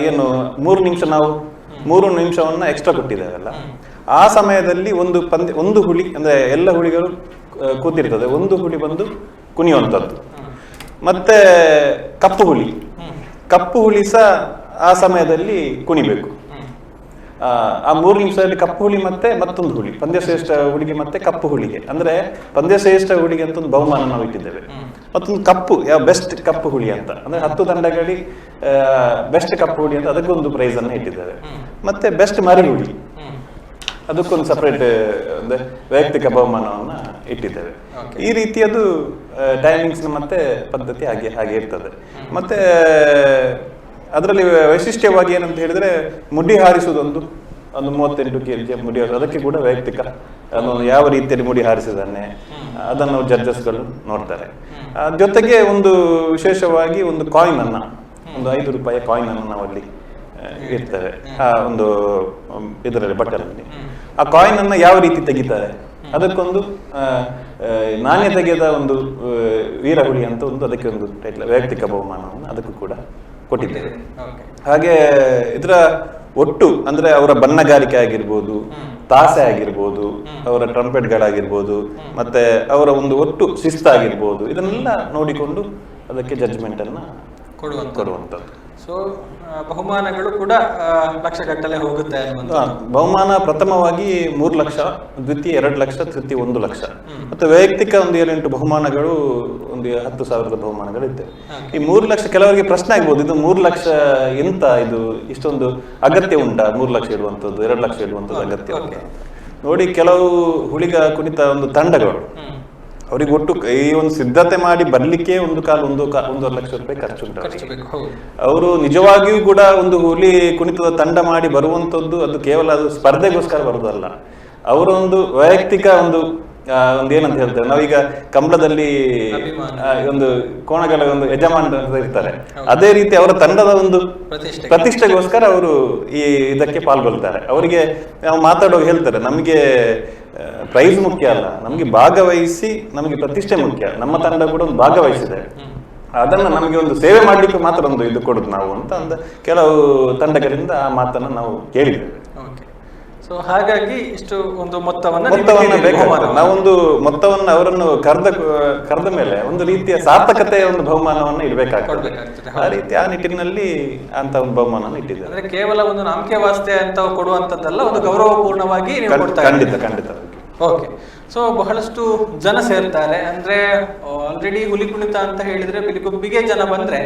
ಏನು 3 ನಿಮಿಷ, ನಾವು 3 ನಿಮಿಷವನ್ನ ಎಕ್ಸ್ಟ್ರಾ ಕೊಟ್ಟಿದ್ದೇವಲ್ಲ, ಆ ಸಮಯದಲ್ಲಿ ಒಂದು ಹುಲಿ ಅಂದ್ರೆ ಎಲ್ಲ ಹುಲಿಗಳು ಕೂತಿರ್ತದೆ, ಒಂದು ಹುಲಿ ಬಂದು ಕುಣಿಯುವಂಥದ್ದು. ಮತ್ತೆ ಕಪ್ಪು ಹುಲಿ ಸಹ ಆ ಸಮಯದಲ್ಲಿ ಕುಣಿಬೇಕು. ಆ 3 ನಿಮಿಷದಲ್ಲಿ ಕಪ್ಪು ಹುಲಿ ಮತ್ತೆ ಮತ್ತೊಂದು ಹುಲಿ, ಪಂದ್ಯಶ್ರೇಷ್ಠ ಹುಲಿಗೆ ಮತ್ತೆ ಕಪ್ಪು ಹುಲಿಗೆ, ಅಂದ್ರೆ ಪಂದ್ಯಶ್ರೇಷ್ಠ ಹುಲಿಗೆ ಅಂತ ಒಂದು ಬಹುಮಾನ ನಾವು ಇಟ್ಟಿದ್ದೇವೆ. ಮತ್ತೊಂದು ಬೆಸ್ಟ್ ಕಪ್ಪು ಹುಲಿ ಅಂತ, ಅಂದ್ರೆ 10 ತಂಡಗಳಿಗೆ ಬೆಸ್ಟ್ ಕಪ್ಪು ಹುಲಿ ಅಂತ ಅದಕ್ಕೊಂದು ಪ್ರೈಸ್ ಅನ್ನು ಇಟ್ಟಿದ್ದೇವೆ. ಮತ್ತೆ ಬೆಸ್ಟ್ ಮರಿ ಹುಲಿ ಅದಕ್ಕೊಂದು ಸಪರೇಟ್ ಅಂದ್ರೆ ವೈಯಕ್ತಿಕ ಬಹುಮಾನವನ್ನ ಇಟ್ಟಿದ್ದೇವೆ. ಈ ರೀತಿಯದು ಟೈಮಿಂಗ್ಸ್ ಮತ್ತೆ ಪದ್ಧತಿ ಹಾಗೆ ಇರ್ತದೆ. ಮತ್ತೆ ಅದರಲ್ಲಿ ವೈಶಿಷ್ಟ್ಯವಾಗಿ ಏನಂತ ಹೇಳಿದ್ರೆ, ಮುಡಿ ಹಾರಿಸುವುದೊಂದು 38 kg ಮುಡಿ ಹಾರಿಸೋದು, ಅದಕ್ಕೆ ಕೂಡ ವೈಯಕ್ತಿಕ ಯಾವ ರೀತಿಯಲ್ಲಿ ಮುಡಿ ಹಾರಿಸಿದಾನೆ ಅದನ್ನು ಜಡ್ಜಸ್ಗಳು ನೋಡ್ತಾರೆ. ಜೊತೆಗೆ ಒಂದು ವಿಶೇಷವಾಗಿ ಒಂದು ಕಾಯಿನ್ ಅನ್ನ, ಒಂದು 5 ರೂಪಾಯಿ ಕಾಯಿನ್ ಅನ್ನು ನಾವಲ್ಲಿ ಇರ್ತೇವೆ ಆ ಒಂದು ಇದರಲ್ಲಿ ಬಟ್ಟಲಲ್ಲಿ. ಆ ಕಾಯಿನ್ ಅನ್ನ ಯಾವ ರೀತಿ ತೆಗಿತಾರೆ ಅದಕ್ಕೊಂದು ನಾಣ್ಯ ತೆಗೆದ ಒಂದು ವೀರಹುಲಿ ಅಂತ ಅದಕ್ಕೆ ಒಂದು ಟೈಟ್ಲ್, ವೈಯಕ್ತಿಕ ಬಹುಮಾನವನ್ನು ಅದಕ್ಕೂ ಕೂಡ ಕೊಟ್ಟಿದ್ದೇವೆ. ಹಾಗೆ ಇದರ ಒಟ್ಟು ಅಂದ್ರೆ ಅವರ ಬಣ್ಣಗಾರಿಕೆ ಆಗಿರ್ಬೋದು, ತಾಸೆ ಆಗಿರ್ಬೋದು, ಅವರ ಟ್ರಂಪೆಟ್ಗಳಾಗಿರ್ಬೋದು, ಮತ್ತೆ ಅವರ ಒಂದು ಒಟ್ಟು ಶಿಸ್ತಾಗಿರ್ಬೋದು, ಇದನ್ನೆಲ್ಲ ನೋಡಿಕೊಂಡು ಅದಕ್ಕೆ ಜಡ್ಜ್ಮೆಂಟ್ ಅನ್ನ ಕೊಡುವಂಥದ್ದು. ಸೊ ಬಹುಮಾನಗಳು ಕೂಡ ಲಕ್ಷಗಟ್ಟಲೆ ಹೋಗುತ್ತೆ. ಬಹುಮಾನ ಪ್ರಥಮವಾಗಿ 3 ಲಕ್ಷ, ದ್ವಿತೀಯ 2 ಲಕ್ಷ, ತೃತೀಯ 1 ಲಕ್ಷ, ಮತ್ತೆ ವೈಯಕ್ತಿಕ ಒಂದು 7-8 ಬಹುಮಾನಗಳು, ಒಂದು 10,000 ಬಹುಮಾನಗಳು ಇದ್ದೇವೆ. ಈ 3 ಲಕ್ಷ ಕೆಲವರಿಗೆ ಪ್ರಶ್ನೆ ಆಗ್ಬೋದು, ಇದು 3 ಲಕ್ಷ ಎಂತ, ಇದು ಇಷ್ಟೊಂದು ಅಗತ್ಯ ಉಂಟಾ 3 ಲಕ್ಷ ಇಡುವಂಥದ್ದು, 2 ಲಕ್ಷ ಇಡುವಂಥದ್ದು ಅಗತ್ಯ ಉಂಟಾ? ನೋಡಿ, ಕೆಲವು ಹುಲಿಗ ಕುಣಿತ ಒಂದು ತಂಡಗಳು ಅವರಿಗೆ ಒಟ್ಟು ಈ ಒಂದು ಸಿದ್ಧತೆ ಮಾಡಿ ಬರ್ಲಿಕ್ಕೆ ಒಂದೂವರೆ ಲಕ್ಷ ರೂಪಾಯಿ ಖರ್ಚು ಉಂಟು ಅವರಿಗೆ. ಅವರು ನಿಜವಾಗಿಯೂ ಕೂಡ ಒಂದು ಹುಲಿ ಕುಣಿತದ ತಂಡ ಮಾಡಿ ಬರುವಂತದ್ದು ಅದು ಕೇವಲ ಅದು ಸ್ಪರ್ಧೆಗೋಸ್ಕರ ಬರುವುದಲ್ಲ, ಅವರ ಒಂದು ವೈಯಕ್ತಿಕ ಒಂದು ಏನಂತ ಹೇಳ್ತಾರೆ, ನಾವೀಗ ಕಂಬಳದಲ್ಲಿ ಒಂದು ಕೋಣಗಳ ಒಂದು ಯಜಮಾನ ಇರ್ತಾರೆ, ಅದೇ ರೀತಿ ಅವರ ತಂಡದ ಒಂದು ಪ್ರತಿಷ್ಠೆಗೋಸ್ಕರ ಅವರು ಈ ಇದಕ್ಕೆ ಪಾಲ್ಗೊಳ್ತಾರೆ. ಅವರಿಗೆ ನಾವು ಮಾತಾಡುವಾಗ ಹೇಳ್ತಾರೆ, ನಮಗೆ ಪ್ರೈಸ್ ಮುಖ್ಯ ಅಲ್ಲ, ನಮಗೆ ಭಾಗವಹಿಸಿ ನಮಗೆ ಪ್ರತಿಷ್ಠೆ ಮುಖ್ಯ, ನಮ್ಮ ತಂಡ ಕೂಡ ಒಂದು ಭಾಗವಹಿಸಿದೆ, ಅದನ್ನ ನಮಗೆ ಒಂದು ಸೇವೆ ಮಾಡ್ಲಿಕ್ಕೆ ಮಾತ್ರ ಒಂದು ಇದು ಕೊಡುದು ನಾವು ಅಂತ ಕೆಲವು ತಂಡಗಳಿಂದ ಆ ಮಾತನ್ನ ನಾವು ಕೇಳಿದ್ದೇವೆ. ಸೊ ಹಾಗಾಗಿ ಇಷ್ಟು ಒಂದು ಮೊತ್ತವನ್ನ ಬೇಕಾಗ್ತದೆ. ನಾವೊಂದು ಮೊತ್ತವನ್ನು ಅವರನ್ನು ಕರೆದ ಮೇಲೆ ಒಂದು ರೀತಿಯ ಸಾರ್ಥಕತೆಯ ಒಂದು ಬಹುಮಾನವನ್ನು ಇಡಬೇಕಾಗ್ತದೆ. ಆ ರೀತಿ ಆ ನಿಟ್ಟಿನಲ್ಲಿ ಅಂತ ಒಂದು ಬಹುಮಾನವನ್ನು ಇಟ್ಟಿದ್ದಾರೆ. ಅಂದ್ರೆ ಕೇವಲ ಒಂದು ನಂಬಿಕೆ ವಾಸ್ತೆ ಅಂತ ಕೊಡುವಂತದ್ದಲ್ಲ, ಒಂದು ಗೌರವಪೂರ್ಣವಾಗಿ ಖಂಡಿತ. ಓಕೆ. ಸೊ ಬಹಳಷ್ಟು ಜನ ಸೇರ್ತಾರೆ, ಅಂದ್ರೆ ಆಲ್ರೆಡಿ ಹುಲಿ ಕುಣಿತ ಅಂತ ಹೇಳಿದ್ರೆ ಪಿಲಿಗುಬ್ಬಿಗೆ ಜನ ಬಂದ್ರೆ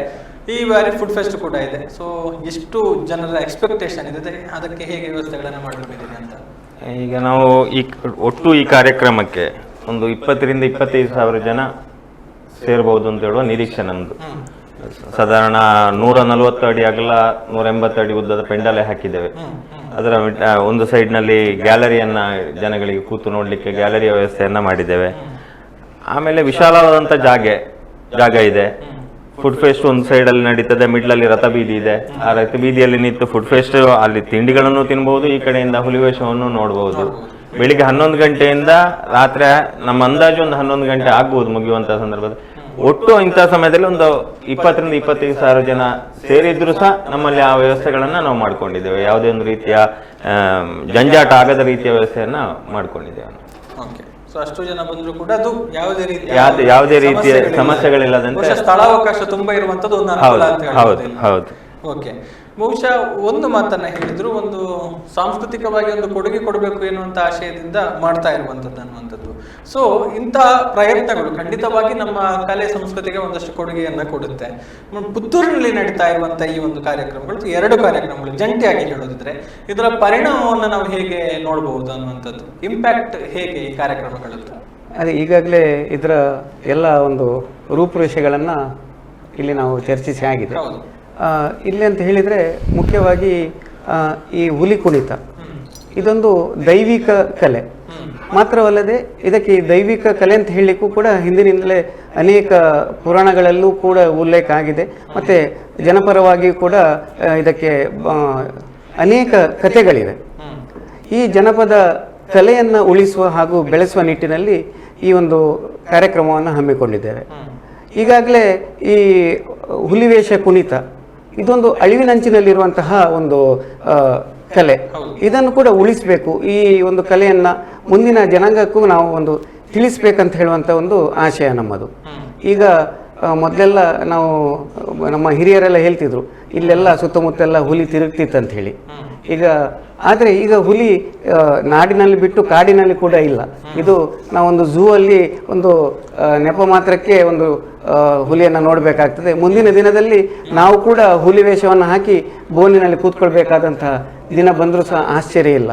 ಈ ಬಾರಿ ಫುಡ್ ಫೆಸ್ಟ್ ಕೂಡ ಇದೆ. ಸೊ ಎಷ್ಟು ಜನರ ಎಕ್ಸ್ಪೆಕ್ಟೇಷನ್ ಇದೆ, ಅದಕ್ಕೆ ಹೇಗೆ ವ್ಯವಸ್ಥೆಗಳನ್ನ ಮಾಡಬೇಕಿದೆ ಅಂತ? ಈಗ ನಾವು ಒಟ್ಟು ಈ ಕಾರ್ಯಕ್ರಮಕ್ಕೆ ಒಂದು 20,000 to 25,000 ಜನ ಸೇರ್ಬೋದು ಅಂತ ಹೇಳುವ ನಿರೀಕ್ಷೆ ನಮ್ದು. ಸಾಧಾರಣ 140 ಅಡಿ ಅಗಲ 180 ಅಡಿ ಉದ್ದದ ಪೆಂಡಾಲೆ ಹಾಕಿದ್ದೇವೆ. ಅದರ ಒಂದು ಸೈಡ್ ನಲ್ಲಿ ಗ್ಯಾಲರಿಯನ್ನ ಜನಗಳಿಗೆ ಕೂತು ನೋಡ್ಲಿಕ್ಕೆ ಗ್ಯಾಲರಿಯ ವ್ಯವಸ್ಥೆಯನ್ನ ಮಾಡಿದ್ದೇವೆ. ಆಮೇಲೆ ವಿಶಾಲವಾದಂತ ಜಾಗ ಇದೆ. ಫುಡ್ ಫೆಸ್ಟ್ ಒಂದು ಸೈಡ್ ಅಲ್ಲಿ ನಡೀತದೆ, ಮಿಡ್ಲ್ ಅಲ್ಲಿ ರಥ ಬೀದಿ ಇದೆ. ಆ ರಥ ಬೀದಿಯಲ್ಲಿ ನಿಂತು ಫುಡ್ ಫೆಸ್ಟ್ ಅಲ್ಲಿ ತಿಂಡಿಗಳನ್ನು ತಿನ್ಬಹುದು, ಈ ಕಡೆಯಿಂದ ಹುಲಿವೇಷವನ್ನು ನೋಡಬಹುದು. ಬೆಳಿಗ್ಗೆ 11 ಗಂಟೆಯಿಂದ ರಾತ್ರಿ ನಮ್ಮ ಅಂದಾಜು ಒಂದು 11 ಗಂಟೆ ಆಗ್ಬಹುದು ಮುಗಿಯುವಂತ ಸಂದರ್ಭದಲ್ಲಿ. ಒಟ್ಟು ಇಂಥ ಸಮಯದಲ್ಲಿ ಒಂದು 20,000 to 25,000 ಜನ ಸೇರಿದ್ರು ಸಹ ನಮ್ಮಲ್ಲಿ ಆ ವ್ಯವಸ್ಥೆಗಳನ್ನ ನಾವು ಮಾಡ್ಕೊಂಡಿದ್ದೇವೆ. ಯಾವುದೇ ಒಂದು ರೀತಿಯ ಜಂಜಾಟ ಆಗದ ರೀತಿಯ ವ್ಯವಸ್ಥೆಯನ್ನ ಮಾಡ್ಕೊಂಡಿದ್ದೇವೆ. ಅಷ್ಟು ಜನ ಬಂದ್ರು ಕೂಡ ಅದು ಯಾವುದೇ ರೀತಿಯ ಸಮಸ್ಯೆಗಳಿಲ್ಲದಂತೆ ಸ್ಥಳಾವಕಾಶ ತುಂಬಾ ಇರುವಂತದ್ದು ಒಂದು ಅನುಕೂಲ ಅಂತ ಹೇಳ್ಬೋದು. ಹೌದು. ಓಕೆ. ಬಹುಶಃ ಒಂದು ಮಾತನ್ನ ಹೇಳಿದ್ರು, ಒಂದು ಸಾಂಸ್ಕೃತಿಕವಾಗಿ ಒಂದು ಕೊಡುಗೆ ಕೊಡಬೇಕು ಎನ್ನುವಂತ ಆಶಯದಿಂದ ಮಾಡ್ತಾ ಇರುವಂತದ್ದು ಅನ್ನುವಂಥದ್ದು. ಸೊ ಇಂತಹ ಪ್ರಯತ್ನಗಳು ಖಂಡಿತವಾಗಿ ನಮ್ಮ ಕಲೆ ಸಂಸ್ಕೃತಿಗೆ ಒಂದಷ್ಟು ಕೊಡುಗೆಯನ್ನ ಕೊಡುತ್ತೆ. ಪುತ್ತೂರಿನಲ್ಲಿ ನಡೀತಾ ಇರುವಂತಹ ಈ ಒಂದು ಕಾರ್ಯಕ್ರಮಗಳು, 2 ಕಾರ್ಯಕ್ರಮಗಳು ಜಂಟಿಯಾಗಿ ಹೇಳೋದಿದ್ರೆ ಇದರ ಪರಿಣಾಮವನ್ನು ನಾವು ಹೇಗೆ ನೋಡಬಹುದು ಅನ್ನುವಂಥದ್ದು, ಇಂಪ್ಯಾಕ್ಟ್ ಹೇಗೆ ಈ ಕಾರ್ಯಕ್ರಮಗಳದ್ದು? ಅದೇ ಈಗಾಗಲೇ ಇದರ ಎಲ್ಲ ಒಂದು ರೂಪುರೇಷೆಗಳನ್ನು ಇಲ್ಲಿ ನಾವು ಚರ್ಚಿಸಿ ಆಗಿದೆ. ಇಲ್ಲಿ ಅಂತ ಹೇಳಿದರೆ ಮುಖ್ಯವಾಗಿ ಈ ಹುಲಿ ಕುಣಿತ ಇದೊಂದು ದೈವಿಕ ಕಲೆ ಮಾತ್ರವಲ್ಲದೆ, ಇದಕ್ಕೆ ದೈವಿಕ ಕಲೆ ಅಂತ ಹೇಳಲಿಕ್ಕೂ ಕೂಡ ಹಿಂದಿನಿಂದಲೇ ಅನೇಕ ಪುರಾಣಗಳಲ್ಲೂ ಕೂಡ ಉಲ್ಲೇಖ ಆಗಿದೆ. ಮತ್ತು ಜನಪರವಾಗಿ ಕೂಡ ಇದಕ್ಕೆ ಅನೇಕ ಕಥೆಗಳಿವೆ. ಈ ಜನಪದ ಕಲೆಯನ್ನು ಉಳಿಸುವ ಹಾಗೂ ಬೆಳೆಸುವ ನಿಟ್ಟಿನಲ್ಲಿ ಈ ಒಂದು ಕಾರ್ಯಕ್ರಮವನ್ನು ಹಮ್ಮಿಕೊಂಡಿದ್ದೇವೆ. ಈಗಾಗಲೇ ಈ ಹುಲಿವೇಷ ಕುಣಿತ ಇದೊಂದು ಅಳಿವಿನಂಚಿನಲ್ಲಿರುವಂತಹ ಒಂದು ಕಲೆ. ಇದನ್ನು ಕೂಡ ಉಳಿಸಬೇಕು, ಈ ಒಂದು ಕಲೆಯನ್ನು ಮುಂದಿನ ಜನಾಂಗಕ್ಕೂ ನಾವು ಒಂದು ತಿಳಿಸ್ಬೇಕಂತ ಹೇಳುವಂಥ ಒಂದು ಆಶಯ ನಮ್ಮದು. ಈಗ ಮೊದಲೆಲ್ಲ ನಾವು ನಮ್ಮ ಹಿರಿಯರೆಲ್ಲ ಹೇಳ್ತಿದ್ರು, ಇಲ್ಲೆಲ್ಲ ಸುತ್ತಮುತ್ತೆಲ್ಲ ಹುಲಿ ತಿರುಗ್ತಿತ್ತಂತ ಹೇಳಿ. ಆದರೆ ಈಗ ಹುಲಿ ನಾಡಿನಲ್ಲಿ ಬಿಟ್ಟು ಕಾಡಿನಲ್ಲಿ ಕೂಡ ಇಲ್ಲ. ಇದು ನಾವೊಂದು ಝೂ ಅಲ್ಲಿ ಒಂದು ನೆಪ ಮಾತ್ರಕ್ಕೆ ಒಂದು ಹುಲಿಯನ್ನು ನೋಡಬೇಕಾಗ್ತದೆ. ಮುಂದಿನ ದಿನದಲ್ಲಿ ನಾವು ಕೂಡ ಹುಲಿ ವೇಷವನ್ನು ಹಾಕಿ ಬೋನಿನಲ್ಲಿ ಕೂತ್ಕೊಳ್ಬೇಕಾದಂತಹ ದಿನ ಬಂದರೂ ಸಹ ಆಶ್ಚರ್ಯ ಇಲ್ಲ.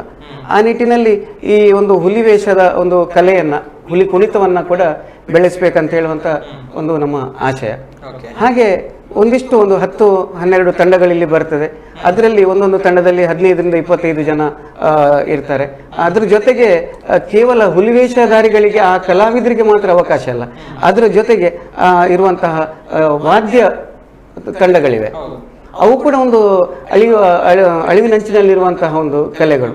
ಆ ನಿಟ್ಟಿನಲ್ಲಿ ಈ ಒಂದು ಹುಲಿ ವೇಷದ ಒಂದು ಕಲೆಯನ್ನು, ಹುಲಿ ಕುಣಿತವನ್ನು ಕೂಡ ಬೆಳೆಸಬೇಕಂತ ಹೇಳುವಂಥ ಒಂದು ನಮ್ಮ ಆಶಯ. ಹಾಗೆ ಒಂದಿಷ್ಟು ಒಂದು 10-12 ತಂಡಗಳಲ್ಲಿ ಬರ್ತದೆ. ಅದರಲ್ಲಿ ಒಂದೊಂದು ತಂಡದಲ್ಲಿ 15 to 25 ಜನ ಇರ್ತಾರೆ. ಅದ್ರ ಜೊತೆಗೆ ಕೇವಲ ಹುಲಿವೇಷಧಾರಿಗಳಿಗೆ, ಆ ಕಲಾವಿದರಿಗೆ ಮಾತ್ರ ಅವಕಾಶ ಅಲ್ಲ, ಅದರ ಜೊತೆಗೆ ಇರುವಂತಹ ವಾದ್ಯ ತಂಡಗಳಿವೆ. ಅವು ಕೂಡ ಒಂದು ಅಳಿವಿನಂಚಿನಲ್ಲಿರುವಂತಹ ಒಂದು ಕಲೆಗಳು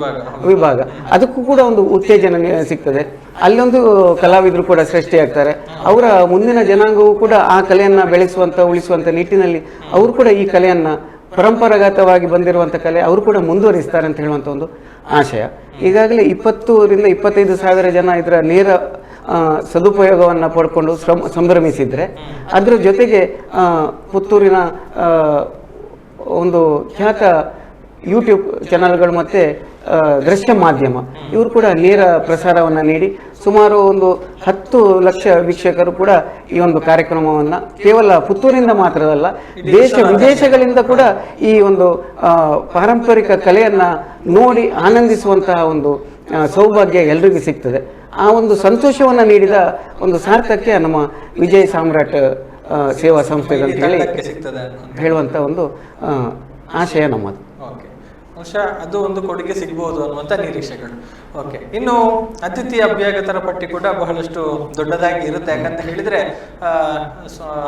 ವಿಭಾಗ. ಅದಕ್ಕೂ ಕೂಡ ಒಂದು ಉತ್ತೇಜನ ಸಿಗ್ತದೆ. ಅಲ್ಲೊಂದು ಕಲಾವಿದರು ಕೂಡ ಸೃಷ್ಟಿಯಾಗ್ತಾರೆ. ಅವರ ಮುಂದಿನ ಜನಾಂಗವೂ ಕೂಡ ಆ ಕಲೆಯನ್ನು ಬೆಳೆಸುವಂಥ, ಉಳಿಸುವಂಥ ನಿಟ್ಟಿನಲ್ಲಿ ಅವರು ಕೂಡ ಈ ಕಲೆಯನ್ನು, ಪರಂಪರಾಗತವಾಗಿ ಬಂದಿರುವಂಥ ಕಲೆ ಅವರು ಕೂಡ ಮುಂದುವರಿಸ್ತಾರೆ ಅಂತ ಹೇಳುವಂಥ ಒಂದು ಆಶಯ. ಈಗಾಗಲೇ 20,000 to 25,000 ಜನ ಇದರ ನೇರ ಸದುಪಯೋಗವನ್ನು ಪಡ್ಕೊಂಡು ಸಂಭ್ರಮಿಸಿದರೆ, ಅದರ ಜೊತೆಗೆ ಪುತ್ತೂರಿನ ಒಂದು ಖ್ಯಾತ ಯೂಟ್ಯೂಬ್ ಚಾನಲ್ಗಳು ಮತ್ತು ದೃಶ್ಯ ಮಾಧ್ಯಮ ಇವರು ಕೂಡ ನೇರ ಪ್ರಸಾರವನ್ನು ನೀಡಿ ಸುಮಾರು ಒಂದು 10 ಲಕ್ಷ ವೀಕ್ಷಕರು ಕೂಡ ಈ ಒಂದು ಕಾರ್ಯಕ್ರಮವನ್ನು ಕೇವಲ ಪುತ್ತೂರಿಂದ ಮಾತ್ರವಲ್ಲ, ದೇಶ ವಿದೇಶಗಳಿಂದ ಕೂಡ ಈ ಒಂದು ಪಾರಂಪರಿಕ ಕಲೆಯನ್ನು ನೋಡಿ ಆನಂದಿಸುವಂತಹ ಒಂದು ಸೌಭಾಗ್ಯ ಎಲ್ರಿಗೂ ಸಿಗ್ತದೆ. ಆ ಒಂದು ಸಂತೋಷವನ್ನು ನೀಡಿದ ಒಂದು ಸಾರ್ಥಕ್ಯ ನಮ್ಮ ವಿಜಯ ಸಾಮ್ರಾಟ್ ಸೇವಾ ಸಂಸ್ಥೆಗೆ ಅಂತ ಹೇಳಿ ಸಿಗ್ತದೆ ಹೇಳುವಂಥ ಒಂದು ಆಶಯ ನಮ್ಮದು. ಓಕೆ, ಬಹುಶಃ ಅದು ಒಂದು ಕೊಡುಗೆ ಸಿಗ್ಬೋದು ಅನ್ನುವಂಥ ನಿರೀಕ್ಷೆಗಳು. ಓಕೆ, ಇನ್ನು ಅತಿಥಿ ಅಭ್ಯಾಗತರ ಪಟ್ಟಿ ಕೂಡ ಬಹಳಷ್ಟು ದೊಡ್ಡದಾಗಿ ಇರುತ್ತೆ. ಯಾಕಂತ ಹೇಳಿದ್ರೆ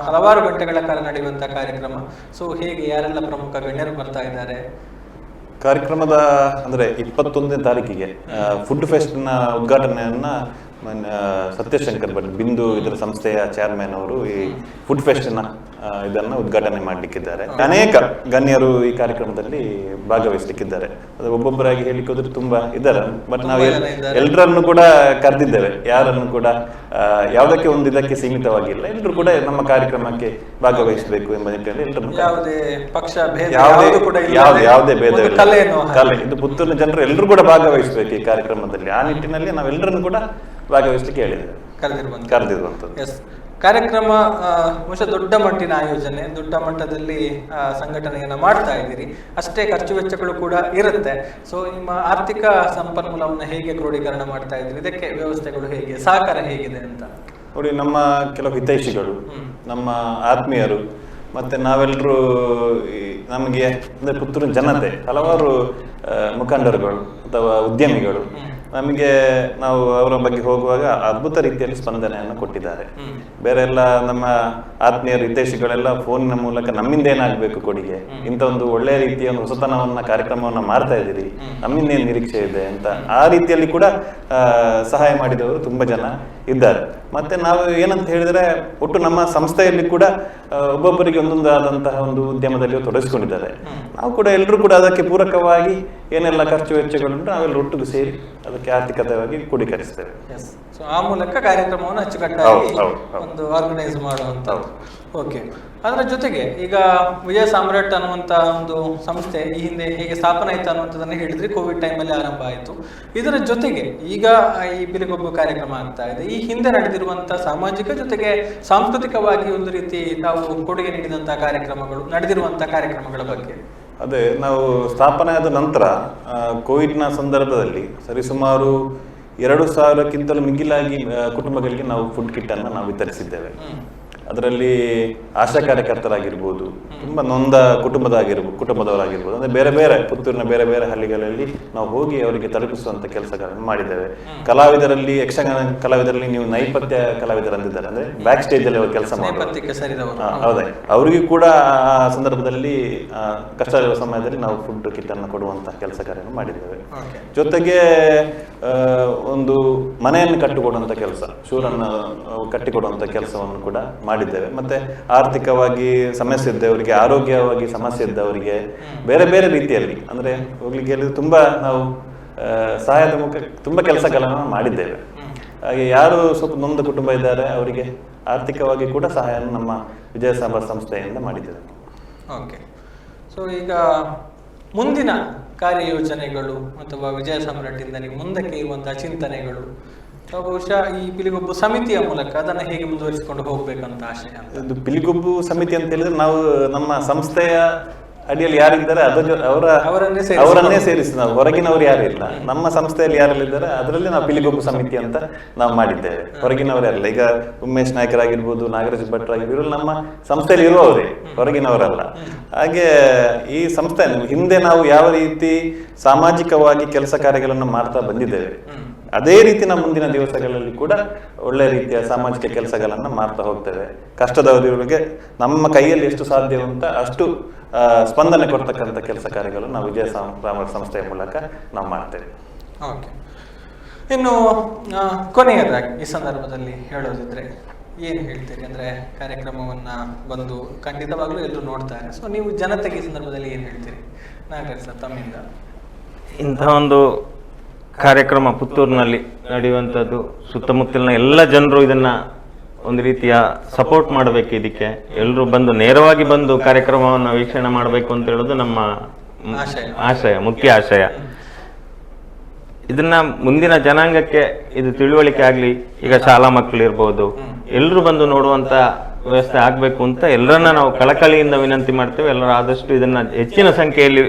ಹಲವಾರು ಗಂಟೆಗಳ ಕಾಲ ನಡೆಯುವಂಥ ಕಾರ್ಯಕ್ರಮ. ಸೊ ಹೇಗೆ, ಯಾರೆಲ್ಲ ಪ್ರಮುಖ ಗಣ್ಯರು ಬರ್ತಾ ಇದ್ದಾರೆ? ಕಾರ್ಯಕ್ರಮದ ಅಂದ್ರೆ 21ನೇ ತಾರೀಕಿಗೆ ಫುಡ್ ಫೆಸ್ಟ್ ನ ಉದ್ಘಾಟನೆಯನ್ನ ಸತ್ಯಶಂಕರ್ ಭಟ್ ಬಿಂದು ಇದರ ಸಂಸ್ಥೆಯ ಚೇರ್ಮನ್ ಅವರು ಈ ಫುಡ್ ಫೆಸ್ಟ್ ನ ಇದನ್ನ ಉದ್ಘಾಟನೆ ಮಾಡ್ಲಿಕ್ಕಿದ್ದಾರೆ. ಅನೇಕ ಗಣ್ಯರು ಈ ಕಾರ್ಯಕ್ರಮದಲ್ಲಿ ಭಾಗವಹಿಸಲಿಕ್ಕಿದ್ದಾರೆ. ಅದು ಒಬ್ಬೊಬ್ಬರಾಗಿ ಹೇಳಿಕ್ಕೆ ಹೋದ್ರೆ ತುಂಬಾ ಇದ್ದಾರೆ, ಬಟ್ ನಾವು ಎಲ್ಲರನ್ನು ಕೂಡ ಕರೆದಿದ್ದೇವೆ. ಯಾರನ್ನು ಕೂಡ ಯಾವುದಕ್ಕೆ ಒಂದು ಇದಕ್ಕೆ ಸೀಮಿತವಾಗಿಲ್ಲ, ಎಲ್ಲರೂ ಕೂಡ ನಮ್ಮ ಕಾರ್ಯಕ್ರಮಕ್ಕೆ ಭಾಗವಹಿಸಬೇಕು ಎಂಬ ನಿಟ್ಟಿನಲ್ಲಿ ಎಲ್ಲರನ್ನು ಯಾವುದೇ ಪಕ್ಷ ಭೇದ ಯಾವುದೇ ಭೇದ ಕಲೆ ಇದು ಪುತ್ತೂರಿನ ಜನರು ಎಲ್ಲರೂ ಕೂಡ ಭಾಗವಹಿಸಬೇಕು ಈ ಕಾರ್ಯಕ್ರಮದಲ್ಲಿ. ಆ ನಿಟ್ಟಿನಲ್ಲಿ ನಾವೆಲ್ಲರನ್ನು ಕೂಡ ಭಾಗವಹಿಸಲಿಕ್ಕೆ ಹೇಳಿದ್ದೇವೆ, ಕರೆದಿರುವಂಥದ್ದು. ಕಾರ್ಯಕ್ರಮ ಬಹುಶಃ ದೊಡ್ಡ ಮಟ್ಟಿನ ಆಯೋಜನೆ, ದೊಡ್ಡ ಮಟ್ಟದಲ್ಲಿ ಸಂಘಟನೆಯನ್ನ ಮಾಡ್ತಾ ಇದ್ದೀರಿ, ಅಷ್ಟೇ ಖರ್ಚು ವೆಚ್ಚಗಳು ಕೂಡ ಇರುತ್ತೆ. ಸೊ ನಿಮ್ಮ ಆರ್ಥಿಕ ಸಂಪನ್ಮೂಲವನ್ನು ಹೇಗೆ ಕ್ರೋಢೀಕರಣ ಮಾಡ್ತಾ ಇದ್ದೀರಿ? ಇದಕ್ಕೆ ವ್ಯವಸ್ಥೆಗಳು ಹೇಗೆ, ಸಹಕಾರ ಹೇಗಿದೆ ಅಂತ? ನೋಡಿ, ನಮ್ಮ ಕೆಲವು ಹಿತೈಷಿಗಳು, ನಮ್ಮ ಆತ್ಮೀಯರು, ಮತ್ತೆ ನಾವೆಲ್ಲರೂ ನಮಗೆ ಅಂದ್ರೆ ಪುತ್ತೂರಿನ ಜನತೆ, ಹಲವಾರು ಮುಖಂಡರುಗಳು ಅಥವಾ ಉದ್ಯಮಿಗಳು ನಮಗೆ ನಾವು ಅವರ ಬಗ್ಗೆ ಹೋಗುವಾಗ ಅದ್ಭುತ ರೀತಿಯಲ್ಲಿ ಸ್ಪಂದನೆಯನ್ನು ಕೊಟ್ಟಿದ್ದಾರೆ. ಬೇರೆ ಎಲ್ಲ ನಮ್ಮ ಆತ್ಮೀಯರು ಹಿತೈಷಿಗಳೆಲ್ಲ ಫೋನಿನ ಮೂಲಕ ನಮ್ಮಿಂದ ಏನಾಗಬೇಕು ಕೊಡುಗೆ, ಇಂಥ ಒಂದು ಒಳ್ಳೆಯ ರೀತಿಯ ಒಂದು ಹೊಸತನವನ್ನ ಕಾರ್ಯಕ್ರಮವನ್ನ ಮಾಡ್ತಾ ಇದ್ದೀರಿ, ನಮ್ಮಿಂದ ಏನ್ ನಿರೀಕ್ಷೆ ಇದೆ ಅಂತ ಆ ರೀತಿಯಲ್ಲಿ ಕೂಡ ಸಹಾಯ ಮಾಡಿದವರು ತುಂಬಾ ಜನ ಇದ್ದಾರೆ. ಮತ್ತೆ ನಾವು ಏನಂತ ಹೇಳಿದ್ರೆ, ಒಟ್ಟು ನಮ್ಮ ಸಂಸ್ಥೆಯಲ್ಲಿ ಕೂಡ ಒಬ್ಬೊಬ್ಬರಿಗೆ ಒಂದೊಂದು ಆದಂತಹ ಒಂದು ಉದ್ಯಮದಲ್ಲಿ ತೊಡಗಿಸಿಕೊಂಡಿದ್ದಾರೆ. ನಾವು ಕೂಡ ಎಲ್ಲರೂ ಕೂಡ ಅದಕ್ಕೆ ಪೂರಕವಾಗಿ ಏನೆಲ್ಲ ಖರ್ಚು ವೆಚ್ಚಗಳುಂಟು ನಾವೆಲ್ಲ ಒಟ್ಟಿಗೆ ಸೇರಿ ಅದಕ್ಕೆ ಆರ್ಥಿಕತೆಯಾಗಿ ಕೂಡೀಕರಿಸ್ತೇವೆ. ಆ ಮೂಲಕ ಕಾರ್ಯಕ್ರಮವನ್ನು ಅಚ್ಚುಕಟ್ಟಾಗಿ ಒಂದು ಆರ್ಗನೈಸ್ ಮಾಡುವಂತ. ಓಕೆ, ಅದರ ಜೊತೆಗೆ ಈಗ ವಿಜಯ ಸಾಮ್ರಾಟ್ ಅನ್ನುವಂಥ ಒಂದು ಸಂಸ್ಥೆ ಈ ಹಿಂದೆ ಹೇಗೆ ಸ್ಥಾಪನೆ ಆಯಿತು ಅನ್ನುವಂಥದ್ದನ್ನು ಹೇಳಿದ್ರಿ, ಕೋವಿಡ್ ಟೈಮಲ್ಲಿ ಆರಂಭ ಆಯಿತು. ಇದರ ಜೊತೆಗೆ ಈಗ ಈ ಬಿಲಿಗೊಬ್ಬು ಕಾರ್ಯಕ್ರಮ ಆಗ್ತಾ ಇದೆ. ಈ ಹಿಂದೆ ನಡೆದಿರುವಂಥ ಸಾಮಾಜಿಕ ಜೊತೆಗೆ ಸಾಂಸ್ಕೃತಿಕವಾಗಿ ಒಂದು ರೀತಿ ತಾವು ಕೊಡುಗೆ ನೀಡಿದಂಥ ಕಾರ್ಯಕ್ರಮಗಳು, ನಡೆದಿರುವಂಥ ಕಾರ್ಯಕ್ರಮಗಳ ಬಗ್ಗೆ? ಅದೇ, ನಾವು ಸ್ಥಾಪನೆ ಆದ ನಂತರ ಕೋವಿಡ್ನ ಸಂದರ್ಭದಲ್ಲಿ ಸರಿಸುಮಾರು 2,000ಕ್ಕಿಂತಲೂ ಮಿಗಿಲಾಗಿ ಕುಟುಂಬಗಳಿಗೆ ನಾವು ಫುಡ್ ಕಿಟ್ ಅನ್ನು ನಾವು ವಿತರಿಸಿದ್ದೇವೆ. ಅದರಲ್ಲಿ ಆಶಾ ಕಾರ್ಯಕರ್ತರಾಗಿರ್ಬೋದು, ತುಂಬಾ ನೊಂದ ಕುಟುಂಬದವರಾಗಿರ್ಬೋದು, ಅಂದ್ರೆ ಬೇರೆ ಬೇರೆ ಪುತ್ತೂರಿನ ಬೇರೆ ಬೇರೆ ಹಳ್ಳಿಗಳಲ್ಲಿ ನಾವು ಹೋಗಿ ಅವರಿಗೆ ತಲುಪಿಸುವಂತ ಕೆಲಸಗಳನ್ನು ಮಾಡಿದ್ದೇವೆ. ಕಲಾವಿದರಲ್ಲಿ, ಯಕ್ಷಗಾನ ಕಲಾವಿದರಲ್ಲಿ ನೀವು ನೈಪಥ್ಯ ಕಲಾವಿದರಂದಿದ್ದಾರೆ, ಅಂದ್ರೆ ಬ್ಯಾಕ್ ಸ್ಟೇಜ್ ಅಲ್ಲಿ ಅವರು ಕೆಲಸ ಹೌದೇ, ಅವರಿಗೂ ಕೂಡ ಆ ಸಂದರ್ಭದಲ್ಲಿ ಕಷ್ಟದ ಸಮಯದಲ್ಲಿ ನಾವು ಫುಡ್ ಕಿಟ್ ಅನ್ನು ಕೊಡುವಂತಹ ಕೆಲಸ ಕಾರ್ಯ ಮಾಡಿದ್ದೇವೆ. ಜೊತೆಗೆ ಒಂದು ಮನೆಯನ್ನು ಕಟ್ಟಿಕೊಡುವಂತ ಕೆಲಸ, ಶೂರನ್ನು ಕಟ್ಟಿಕೊಡುವಂತ ಕೆಲಸವನ್ನು ಕೂಡ ಮಾಡಿದ್ದೇವೆ. ಮತ್ತೆ ಆರ್ಥಿಕವಾಗಿ ಸಮಸ್ಯೆ ಇದ್ದವರಿಗೆ, ಆರೋಗ್ಯವಾಗಿ ಸಮಸ್ಯೆ ಇದ್ದವರಿಗೆ ಬೇರೆ ಬೇರೆ ರೀತಿಯಲ್ಲಿ ಅಂದ್ರೆ ಹೋಗ್ಲಿಕ್ಕೆ ತುಂಬಾ ನಾವು ಸಹಾಯದ ಮುಖ ತುಂಬಾ ಕೆಲಸಗಳನ್ನು ಮಾಡಿದ್ದೇವೆ. ಹಾಗೆ ಯಾರು ಸ್ವಲ್ಪ ನೊಂದ ಕುಟುಂಬ ಇದ್ದಾರೆ ಅವರಿಗೆ ಆರ್ಥಿಕವಾಗಿ ಕೂಡ ಸಹಾಯ ನಮ್ಮ ವಿಜಯ ಸಾಮ್ರಾಟ್ ಸಂಸ್ಥೆಯಿಂದ ಮಾಡಿದ್ದೇವೆ. ಓಕೆ, ಸೊ ಈಗ ಮುಂದಿನ ಕಾರ್ಯಯೋಜನೆಗಳು ಅಥವಾ ವಿಜಯ ಸಾಮ್ರಾಟ್ ಇಂದ ನೀವು ಮುಂದಕ್ಕೆ ಇರುವಂತಹ ಚಿಂತನೆಗಳು, ಬಹುಶಃ ಈ ಪಿಲಿಗೊಬ್ಬು ಸಮಿತಿಯ ಮೂಲಕ ಅದನ್ನ ಹೇಗೆ ಮುಂದುವರಿಸಿಕೊಂಡು ಹೋಗ್ಬೇಕಂತ ಆಶಯ? ಇದು ಪಿಲಿಗೊಬ್ಬು ಸಮಿತಿ ಅಂತ ಹೇಳಿದ್ರೆ ನಾವು ನಮ್ಮ ಸಂಸ್ಥೆಯ ಅಡಿಯಲ್ಲಿ ಯಾರಿದ್ದಾರೆ ಅವರನ್ನೇ ಸೇರಿಸಿ, ನಾವು ಹೊರಗಿನವರು ಯಾರು ಇಲ್ಲ, ನಮ್ಮ ಸಂಸ್ಥೆಯಲ್ಲಿ ಯಾರೆಲ್ಲಿದ್ದಾರೆ ಅದರಲ್ಲಿ ನಾವು ಪಿಲಿಗೊಬ್ಬು ಸಮಿತಿ ಅಂತ ನಾವು ಮಾಡಿದ್ದೇವೆ. ಹೊರಗಿನವರಲ್ಲ. ಈಗ ಉಮೇಶ್ ನಾಯಕರಾಗಿರ್ಬೋದು, ನಾಗರಾಜ್ ಭಟ್ರಾಗಿರ್ಬೋದು, ನಮ್ಮ ಸಂಸ್ಥೆಯಲ್ಲಿ ಇರುವವರೇ, ಹೊರಗಿನವರಲ್ಲ. ಹಾಗೆ ಈ ಸಂಸ್ಥೆ ಹಿಂದೆ ನಾವು ಯಾವ ರೀತಿ ಸಾಮಾಜಿಕವಾಗಿ ಕೆಲಸ ಕಾರ್ಯಗಳನ್ನು ಮಾಡ್ತಾ ಬಂದಿದ್ದೇವೆ, ಅದೇ ರೀತಿ ನಮ್ಮ ಮುಂದಿನ ದಿವಸಗಳಲ್ಲಿ ಕೂಡ ಒಳ್ಳೆ ರೀತಿಯ ಸಾಮಾಜಿಕ ಕೆಲಸಗಳನ್ನ ಮಾಡ್ತಾ ಹೋಗ್ತೇವೆ. ಕಷ್ಟದವರಿಗೆ ನಮ್ಮ ಕೈಯಲ್ಲಿ ಎಷ್ಟು ಸಾಧ್ಯ ಅಂತ ಅಷ್ಟು ಸ್ಪಂದನೆ ಕೊಡ್ತಕ್ಕಂಥ ಕೆಲಸ ಕಾರ್ಯಗಳು ನಾವು ವಿಜಯ ಸಾಮ್ರಾಟ್ ಸಂಸ್ಥೆಯ ಮೂಲಕ ನಾವು ಮಾಡ್ತೇವೆ. ಓಕೆ, ಇನ್ನು ಕೊನೆಯದಾಗಿ ಈ ಸಂದರ್ಭದಲ್ಲಿ ಹೇಳೋದಿದ್ರೆ ಏನು ಹೇಳ್ತೀರಿ? ಅಂದ್ರೆ ಕಾರ್ಯಕ್ರಮವನ್ನ ಬಂದು ಖಂಡಿತವಾಗ್ಲೂ ಎಲ್ಲರೂ ನೋಡ್ತಾರೆ. ಸೊ ನೀವು ಜನತೆಗೆ ಈ ಸಂದರ್ಭದಲ್ಲಿ ಏನು ಹೇಳ್ತೀರಿ? ನಾಗರಾಜ್ ಸರ್, ತಮ್ಮಿಂದ. ಇಂತಹ ಒಂದು ಕಾರ್ಯಕ್ರಮ ಪುತ್ತೂರಿನಲ್ಲಿ ನಡೆಯುವಂಥದ್ದು, ಸುತ್ತಮುತ್ತಲಿನ ಎಲ್ಲ ಜನರು ಇದನ್ನ ಒಂದು ರೀತಿಯ ಸಪೋರ್ಟ್ ಮಾಡಬೇಕು. ಇದಕ್ಕೆ ಎಲ್ಲರೂ ಬಂದು ನೇರವಾಗಿ ಬಂದು ಕಾರ್ಯಕ್ರಮವನ್ನು ವೀಕ್ಷಣೆ ಮಾಡಬೇಕು ಅಂತ ಹೇಳೋದು ನಮ್ಮ ಆಶಯ, ಮುಖ್ಯ ಆಶಯ. ಇದನ್ನ ಮುಂದಿನ ಜನಾಂಗಕ್ಕೆ ಇದು ತಿಳುವಳಿಕೆ ಆಗ್ಲಿ. ಈಗ ಶಾಲಾ ಮಕ್ಕಳು ಇರ್ಬೋದು, ಎಲ್ಲರೂ ಬಂದು ನೋಡುವಂತ ವ್ಯವಸ್ಥೆ ಆಗ್ಬೇಕು ಅಂತ ಎಲ್ಲರನ್ನ ನಾವು ಕಳಕಳಿಯಿಂದ ವಿನಂತಿ ಮಾಡ್ತೇವೆ. ಎಲ್ಲರೂ ಆದಷ್ಟು ಇದನ್ನ ಹೆಚ್ಚಿನ ಸಂಖ್ಯೆಯಲ್ಲಿ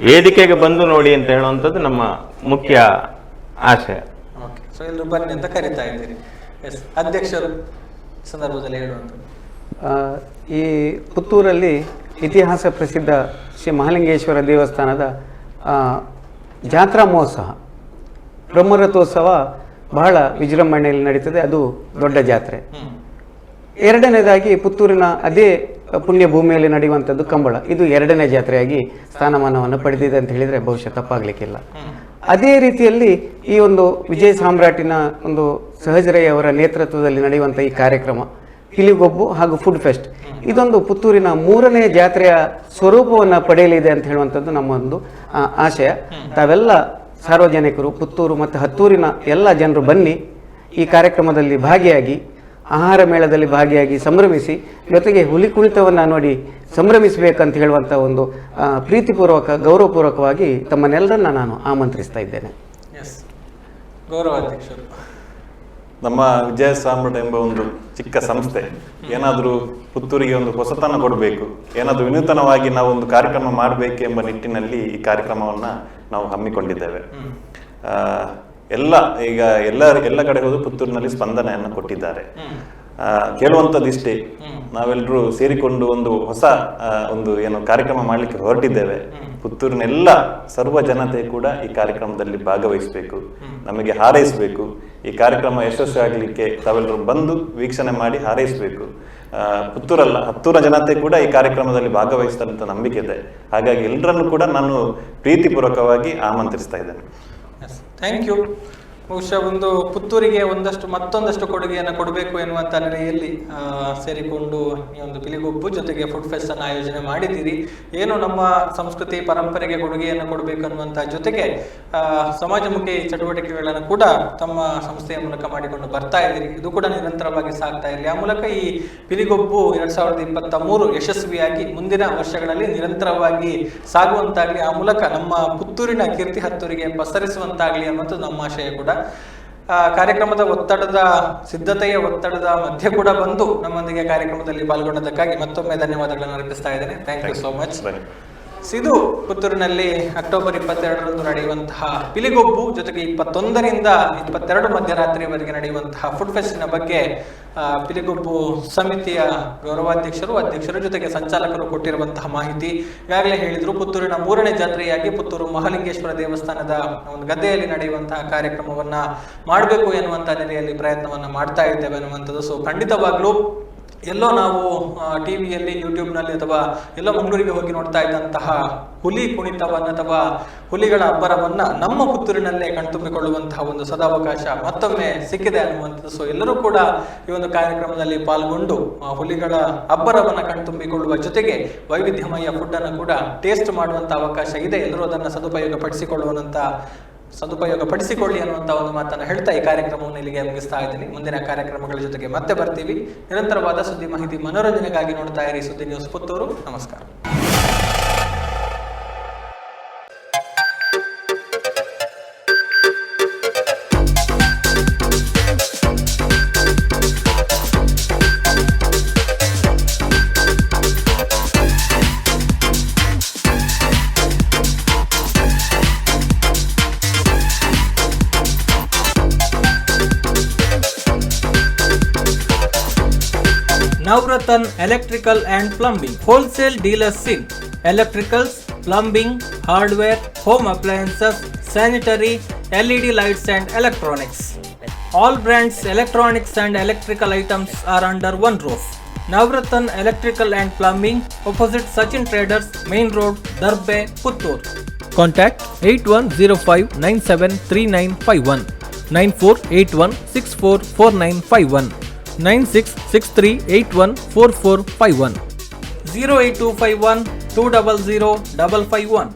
ವೇದಿಕೆಗೆ ಬಂದು ನೋಡಿ ಅಂತ ಹೇಳುವಂಥದ್ದು ನಮ್ಮ ಮುಖ್ಯ ಆಶಯ. ಓಕೆ, ಸೊ ಎಲ್ಲರೂ ಬನ್ನಿ ಅಂತ ಕರಿತಾ ಇದ್ದೀರಿ. ಎಸ್, ಅಧ್ಯಕ್ಷರು ಸಂದರ್ಭದಲ್ಲಿ ಹೇಳುವಂಥದ್ದು. ಈ ಪುತ್ತೂರಲ್ಲಿ ಇತಿಹಾಸ ಪ್ರಸಿದ್ಧ ಶ್ರೀ ಮಹಾಲಿಂಗೇಶ್ವರ ದೇವಸ್ಥಾನದ ಜಾತ್ರಾ ಮಹೋತ್ಸವ, ಬ್ರಹ್ಮರಥೋತ್ಸವ ಬಹಳ ವಿಜೃಂಭಣೆಯಲ್ಲಿ ನಡೀತದೆ. ಅದು ದೊಡ್ಡ ಜಾತ್ರೆ. ಎರಡನೇದಾಗಿ ಪುತ್ತೂರಿನ ಅದೇ ಪುಣ್ಯ ಭೂಮಿಯಲ್ಲಿ ನಡೆಯುವಂಥದ್ದು ಕಂಬಳ. ಇದು ಎರಡನೇ ಜಾತ್ರೆಯಾಗಿ ಸ್ಥಾನಮಾನವನ್ನು ಪಡೆದಿದೆ ಅಂತ ಹೇಳಿದರೆ ಬಹುಶಃ ತಪ್ಪಾಗಲಿಕ್ಕಿಲ್ಲ. ಅದೇ ರೀತಿಯಲ್ಲಿ ಈ ಒಂದು ವಿಜಯ ಸಾಮ್ರಾಟಿನ ಒಂದು ಸಹಜರಯ್ಯ ಅವರ ನೇತೃತ್ವದಲ್ಲಿ ನಡೆಯುವಂಥ ಈ ಕಾರ್ಯಕ್ರಮ ಪಿಲಿಗೊಬ್ಬು ಹಾಗೂ ಫುಡ್ ಫೆಸ್ಟ್, ಇದೊಂದು ಪುತ್ತೂರಿನ 3ನೇ ಜಾತ್ರೆಯ ಸ್ವರೂಪವನ್ನು ಪಡೆಯಲಿದೆ ಅಂತ ಹೇಳುವಂಥದ್ದು ನಮ್ಮ ಒಂದು ಆಶಯ. ತಾವೆಲ್ಲ ಸಾರ್ವಜನಿಕರು, ಪುತ್ತೂರು ಮತ್ತು ಹತ್ತೂರಿನ ಎಲ್ಲ ಜನರು ಬನ್ನಿ, ಈ ಕಾರ್ಯಕ್ರಮದಲ್ಲಿ ಭಾಗಿಯಾಗಿ, ಆಹಾರ ಮೇಳದಲ್ಲಿ ಭಾಗಿಯಾಗಿ ಸಂಭ್ರಮಿಸಿ, ಜೊತೆಗೆ ಹುಲಿ ಕುಣಿತವನ್ನು ನೋಡಿ ಸಂಭ್ರಮಿಸಬೇಕಂತ ಹೇಳುವಂಥ ಒಂದು ಪ್ರೀತಿಪೂರ್ವಕ ಗೌರವಪೂರ್ವಕವಾಗಿ ತಮ್ಮನ್ನೆಲ್ಲರನ್ನ ನಾನು ಆಮಂತ್ರಿಸ್ತಾ ಇದ್ದೇನೆ. ಎಸ್, ಗೌರವಾಧ್ಯಕ್ಷರು. ನಮ್ಮ ವಿಜಯ ಸಾಮ್ರಾಟ್ ಎಂಬ ಒಂದು ಚಿಕ್ಕ ಸಂಸ್ಥೆ ಏನಾದರೂ ಪುತ್ತೂರಿಗೆ ಒಂದು ಹೊಸತನ ಕೊಡಬೇಕು, ಏನಾದರೂ ವಿನೂತನವಾಗಿ ನಾವು ಒಂದು ಕಾರ್ಯಕ್ರಮ ಮಾಡಬೇಕು ಎಂಬ ನಿಟ್ಟಿನಲ್ಲಿ ಈ ಕಾರ್ಯಕ್ರಮವನ್ನು ನಾವು ಹಮ್ಮಿಕೊಂಡಿದ್ದೇವೆ. ಈಗ ಎಲ್ಲ ಕಡೆ ಹೋದ್ರು ಪುತ್ತೂರಿನಲ್ಲಿ ಸ್ಪಂದನೆಯನ್ನು ಕೊಟ್ಟಿದ್ದಾರೆ. ಕೇಳುವಂಥದ್ದಿಷ್ಟೇ, ನಾವೆಲ್ಲರೂ ಸೇರಿಕೊಂಡು ಒಂದು ಹೊಸ ಒಂದು ಏನು ಕಾರ್ಯಕ್ರಮ ಮಾಡಲಿಕ್ಕೆ ಹೊರಟಿದ್ದೇವೆ. ಪುತ್ತೂರಿನ ಎಲ್ಲ ಸರ್ವ ಜನತೆ ಕೂಡ ಈ ಕಾರ್ಯಕ್ರಮದಲ್ಲಿ ಭಾಗವಹಿಸಬೇಕು, ನಮಗೆ ಹಾರೈಸಬೇಕು. ಈ ಕಾರ್ಯಕ್ರಮ ಯಶಸ್ವಿ ಆಗಲಿಕ್ಕೆ ತಾವೆಲ್ಲರೂ ಬಂದು ವೀಕ್ಷಣೆ ಮಾಡಿ ಹಾರೈಸಬೇಕು. ಪುತ್ತೂರಲ್ಲ, ಹತ್ತೂರ ಜನತೆ ಕೂಡ ಈ ಕಾರ್ಯಕ್ರಮದಲ್ಲಿ ಭಾಗವಹಿಸ್ತಾರೆ ಅಂತ ನಂಬಿಕೆ ಇದೆ. ಹಾಗಾಗಿ ಎಲ್ಲರನ್ನು ಕೂಡ ನಾನು ಪ್ರೀತಿಪೂರ್ವಕವಾಗಿ ಆಮಂತ್ರಿಸ್ತಾ ಇದ್ದೇನೆ. Thank you. ಬಹುಶಃ ಒಂದು ಪುತ್ತೂರಿಗೆ ಮತ್ತೊಂದಷ್ಟು ಕೊಡುಗೆಯನ್ನು ಕೊಡಬೇಕು ಎನ್ನುವಂಥ ನೆಲೆಯಲ್ಲಿ ಸೇರಿಕೊಂಡು ಈ ಒಂದು ಪಿಲಿಗೊಬ್ಬು ಜೊತೆಗೆ ಫುಡ್ ಫೆಸ್ಟ್ ಅನ್ನು ಆಯೋಜನೆ ಮಾಡಿದ್ದೀರಿ. ಏನು ನಮ್ಮ ಸಂಸ್ಕೃತಿ ಪರಂಪರೆಗೆ ಕೊಡುಗೆಯನ್ನು ಕೊಡಬೇಕು ಅನ್ನುವಂಥ ಜೊತೆಗೆ ಸಮಾಜಮುಖಿ ಚಟುವಟಿಕೆಗಳನ್ನು ಕೂಡ ತಮ್ಮ ಸಂಸ್ಥೆಯ ಮೂಲಕ ಮಾಡಿಕೊಂಡು ಬರ್ತಾ ಇದ್ದೀರಿ. ಇದು ಕೂಡ ನಿರಂತರವಾಗಿ ಸಾಗ್ತಾ ಇರಲಿ. ಆ ಮೂಲಕ ಈ ಪಿಲಿಗೊಬ್ಬು 2023 ಯಶಸ್ವಿಯಾಗಿ ಮುಂದಿನ ವರ್ಷಗಳಲ್ಲಿ ನಿರಂತರವಾಗಿ ಸಾಗುವಂತಾಗಲಿ, ಆ ಮೂಲಕ ನಮ್ಮ ಪುತ್ತೂರಿನ ಕೀರ್ತಿ ಹತ್ತೂರಿಗೆ ಪಸರಿಸುವಂತಾಗಲಿ ಅನ್ನೋದು ನಮ್ಮ ಆಶಯ ಕೂಡ. ಕಾರ್ಯಕ್ರಮದ ಸಿದ್ಧತೆಯ ಒತ್ತಡದ ಮಧ್ಯೆ ಕೂಡ ಬಂದು ನಮ್ಮೊಂದಿಗೆ ಕಾರ್ಯಕ್ರಮದಲ್ಲಿ ಪಾಲ್ಗೊಂಡದಕ್ಕಾಗಿ ಮತ್ತೊಮ್ಮೆ ಧನ್ಯವಾದಗಳನ್ನು ಅರ್ಪಿಸ್ತಾ ಇದ್ದೇನೆ. Thank you so much. ಇದು ಪುತ್ತೂರಿನಲ್ಲಿ ಅಕ್ಟೋಬರ್ 22ರಂದು ನಡೆಯುವಂತಹ ಪಿಲಿಗೊಬ್ಬು ಜೊತೆಗೆ 21ರಿಂದ 22 ಮಧ್ಯರಾತ್ರಿಯವರೆಗೆ ನಡೆಯುವಂತಹ ಫುಡ್ ಫೆಸ್ಟಿನ ಬಗ್ಗೆ ಪಿಲಿಗೊಬ್ಬು ಸಮಿತಿಯ ಅಧ್ಯಕ್ಷರು ಜೊತೆಗೆ ಸಂಚಾಲಕರು ಕೊಟ್ಟಿರುವಂತಹ ಮಾಹಿತಿ. ಈಗಾಗಲೇ ಹೇಳಿದ್ರು, ಪುತ್ತೂರಿನ 3ನೇ ಜಾತ್ರೆಯಾಗಿ ಪುತ್ತೂರು ಮಹಾಲಿಂಗೇಶ್ವರ ದೇವಸ್ಥಾನದ ಒಂದು ಗದ್ದೆಯಲ್ಲಿ ನಡೆಯುವಂತಹ ಕಾರ್ಯಕ್ರಮವನ್ನ ಮಾಡಬೇಕು ಎನ್ನುವಂತಹ ನೆಲೆಯಲ್ಲಿ ಪ್ರಯತ್ನವನ್ನ ಮಾಡ್ತಾ ಇದ್ದೇವೆ ಅನ್ನುವಂಥದ್ದು. ಸೊ ಖಂಡಿತವಾಗ್ಲೂ ಎಲ್ಲೋ ನಾವು ಟಿವಿಯಲ್ಲಿ, ಯೂಟ್ಯೂಬ್ನಲ್ಲಿ ಅಥವಾ ಎಲ್ಲೋ ಮಂಗಳೂರಿಗೆ ಹೋಗಿ ನೋಡ್ತಾ ಇದ್ದಂತಹ ಹುಲಿ ಕುಣಿತವನ್ನು ಅಥವಾ ಹುಲಿಗಳ ಅಬ್ಬರವನ್ನ ನಮ್ಮ ಪುತ್ತೂರಿನಲ್ಲೇ ಕಣ್ತುಂಬಿಕೊಳ್ಳುವಂತಹ ಒಂದು ಸದಾವಕಾಶ ಮತ್ತೊಮ್ಮೆ ಸಿಕ್ಕಿದೆ ಅನ್ನುವಂಥದ್ದು. ಸೊ ಎಲ್ಲರೂ ಕೂಡ ಈ ಒಂದು ಕಾರ್ಯಕ್ರಮದಲ್ಲಿ ಪಾಲ್ಗೊಂಡು ಹುಲಿಗಳ ಅಬ್ಬರವನ್ನ ಕಣ್ತುಂಬಿಕೊಳ್ಳುವ ಜೊತೆಗೆ ವೈವಿಧ್ಯಮಯ ಫುಡ್ ಅನ್ನು ಕೂಡ ಟೇಸ್ಟ್ ಮಾಡುವಂತ ಅವಕಾಶ ಇದೆ. ಎಲ್ಲರೂ ಅದನ್ನು ಸದುಪಯೋಗಪಡಿಸಿಕೊಳ್ಳಿ ಅನ್ನುವಂಥ ಒಂದು ಮಾತನ್ನು ಹೇಳ್ತಾ ಈ ಕಾರ್ಯಕ್ರಮವನ್ನು ಇಲ್ಲಿಗೆ ಮುಗಿಸ್ತಾ ಇದ್ದೀನಿ. ಮುಂದಿನ ಕಾರ್ಯಕ್ರಮಗಳ ಜೊತೆಗೆ ಮತ್ತೆ ಬರ್ತೀವಿ. ನಿರಂತರವಾದ ಸುದ್ದಿ ಮಾಹಿತಿ ಮನೋರಂಜನೆಗಾಗಿ ನೋಡ್ತಾ ಇರಿ ಸುದ್ದಿ ನ್ಯೂಸ್ ಪುತ್ತೂರು. ನಮಸ್ಕಾರ. Navrathan Electrical and Plumbing, wholesale dealers in electricals, plumbing, hardware, home appliances, sanitary, LED lights and electronics. All brands electronics and electrical items are under one roof. Navrathan Electrical and Plumbing, opposite Sachin Traders, Main Road, Darbe, Puttur. Contact 8105973951, 9481644951. 9663814451, 08251 200 551.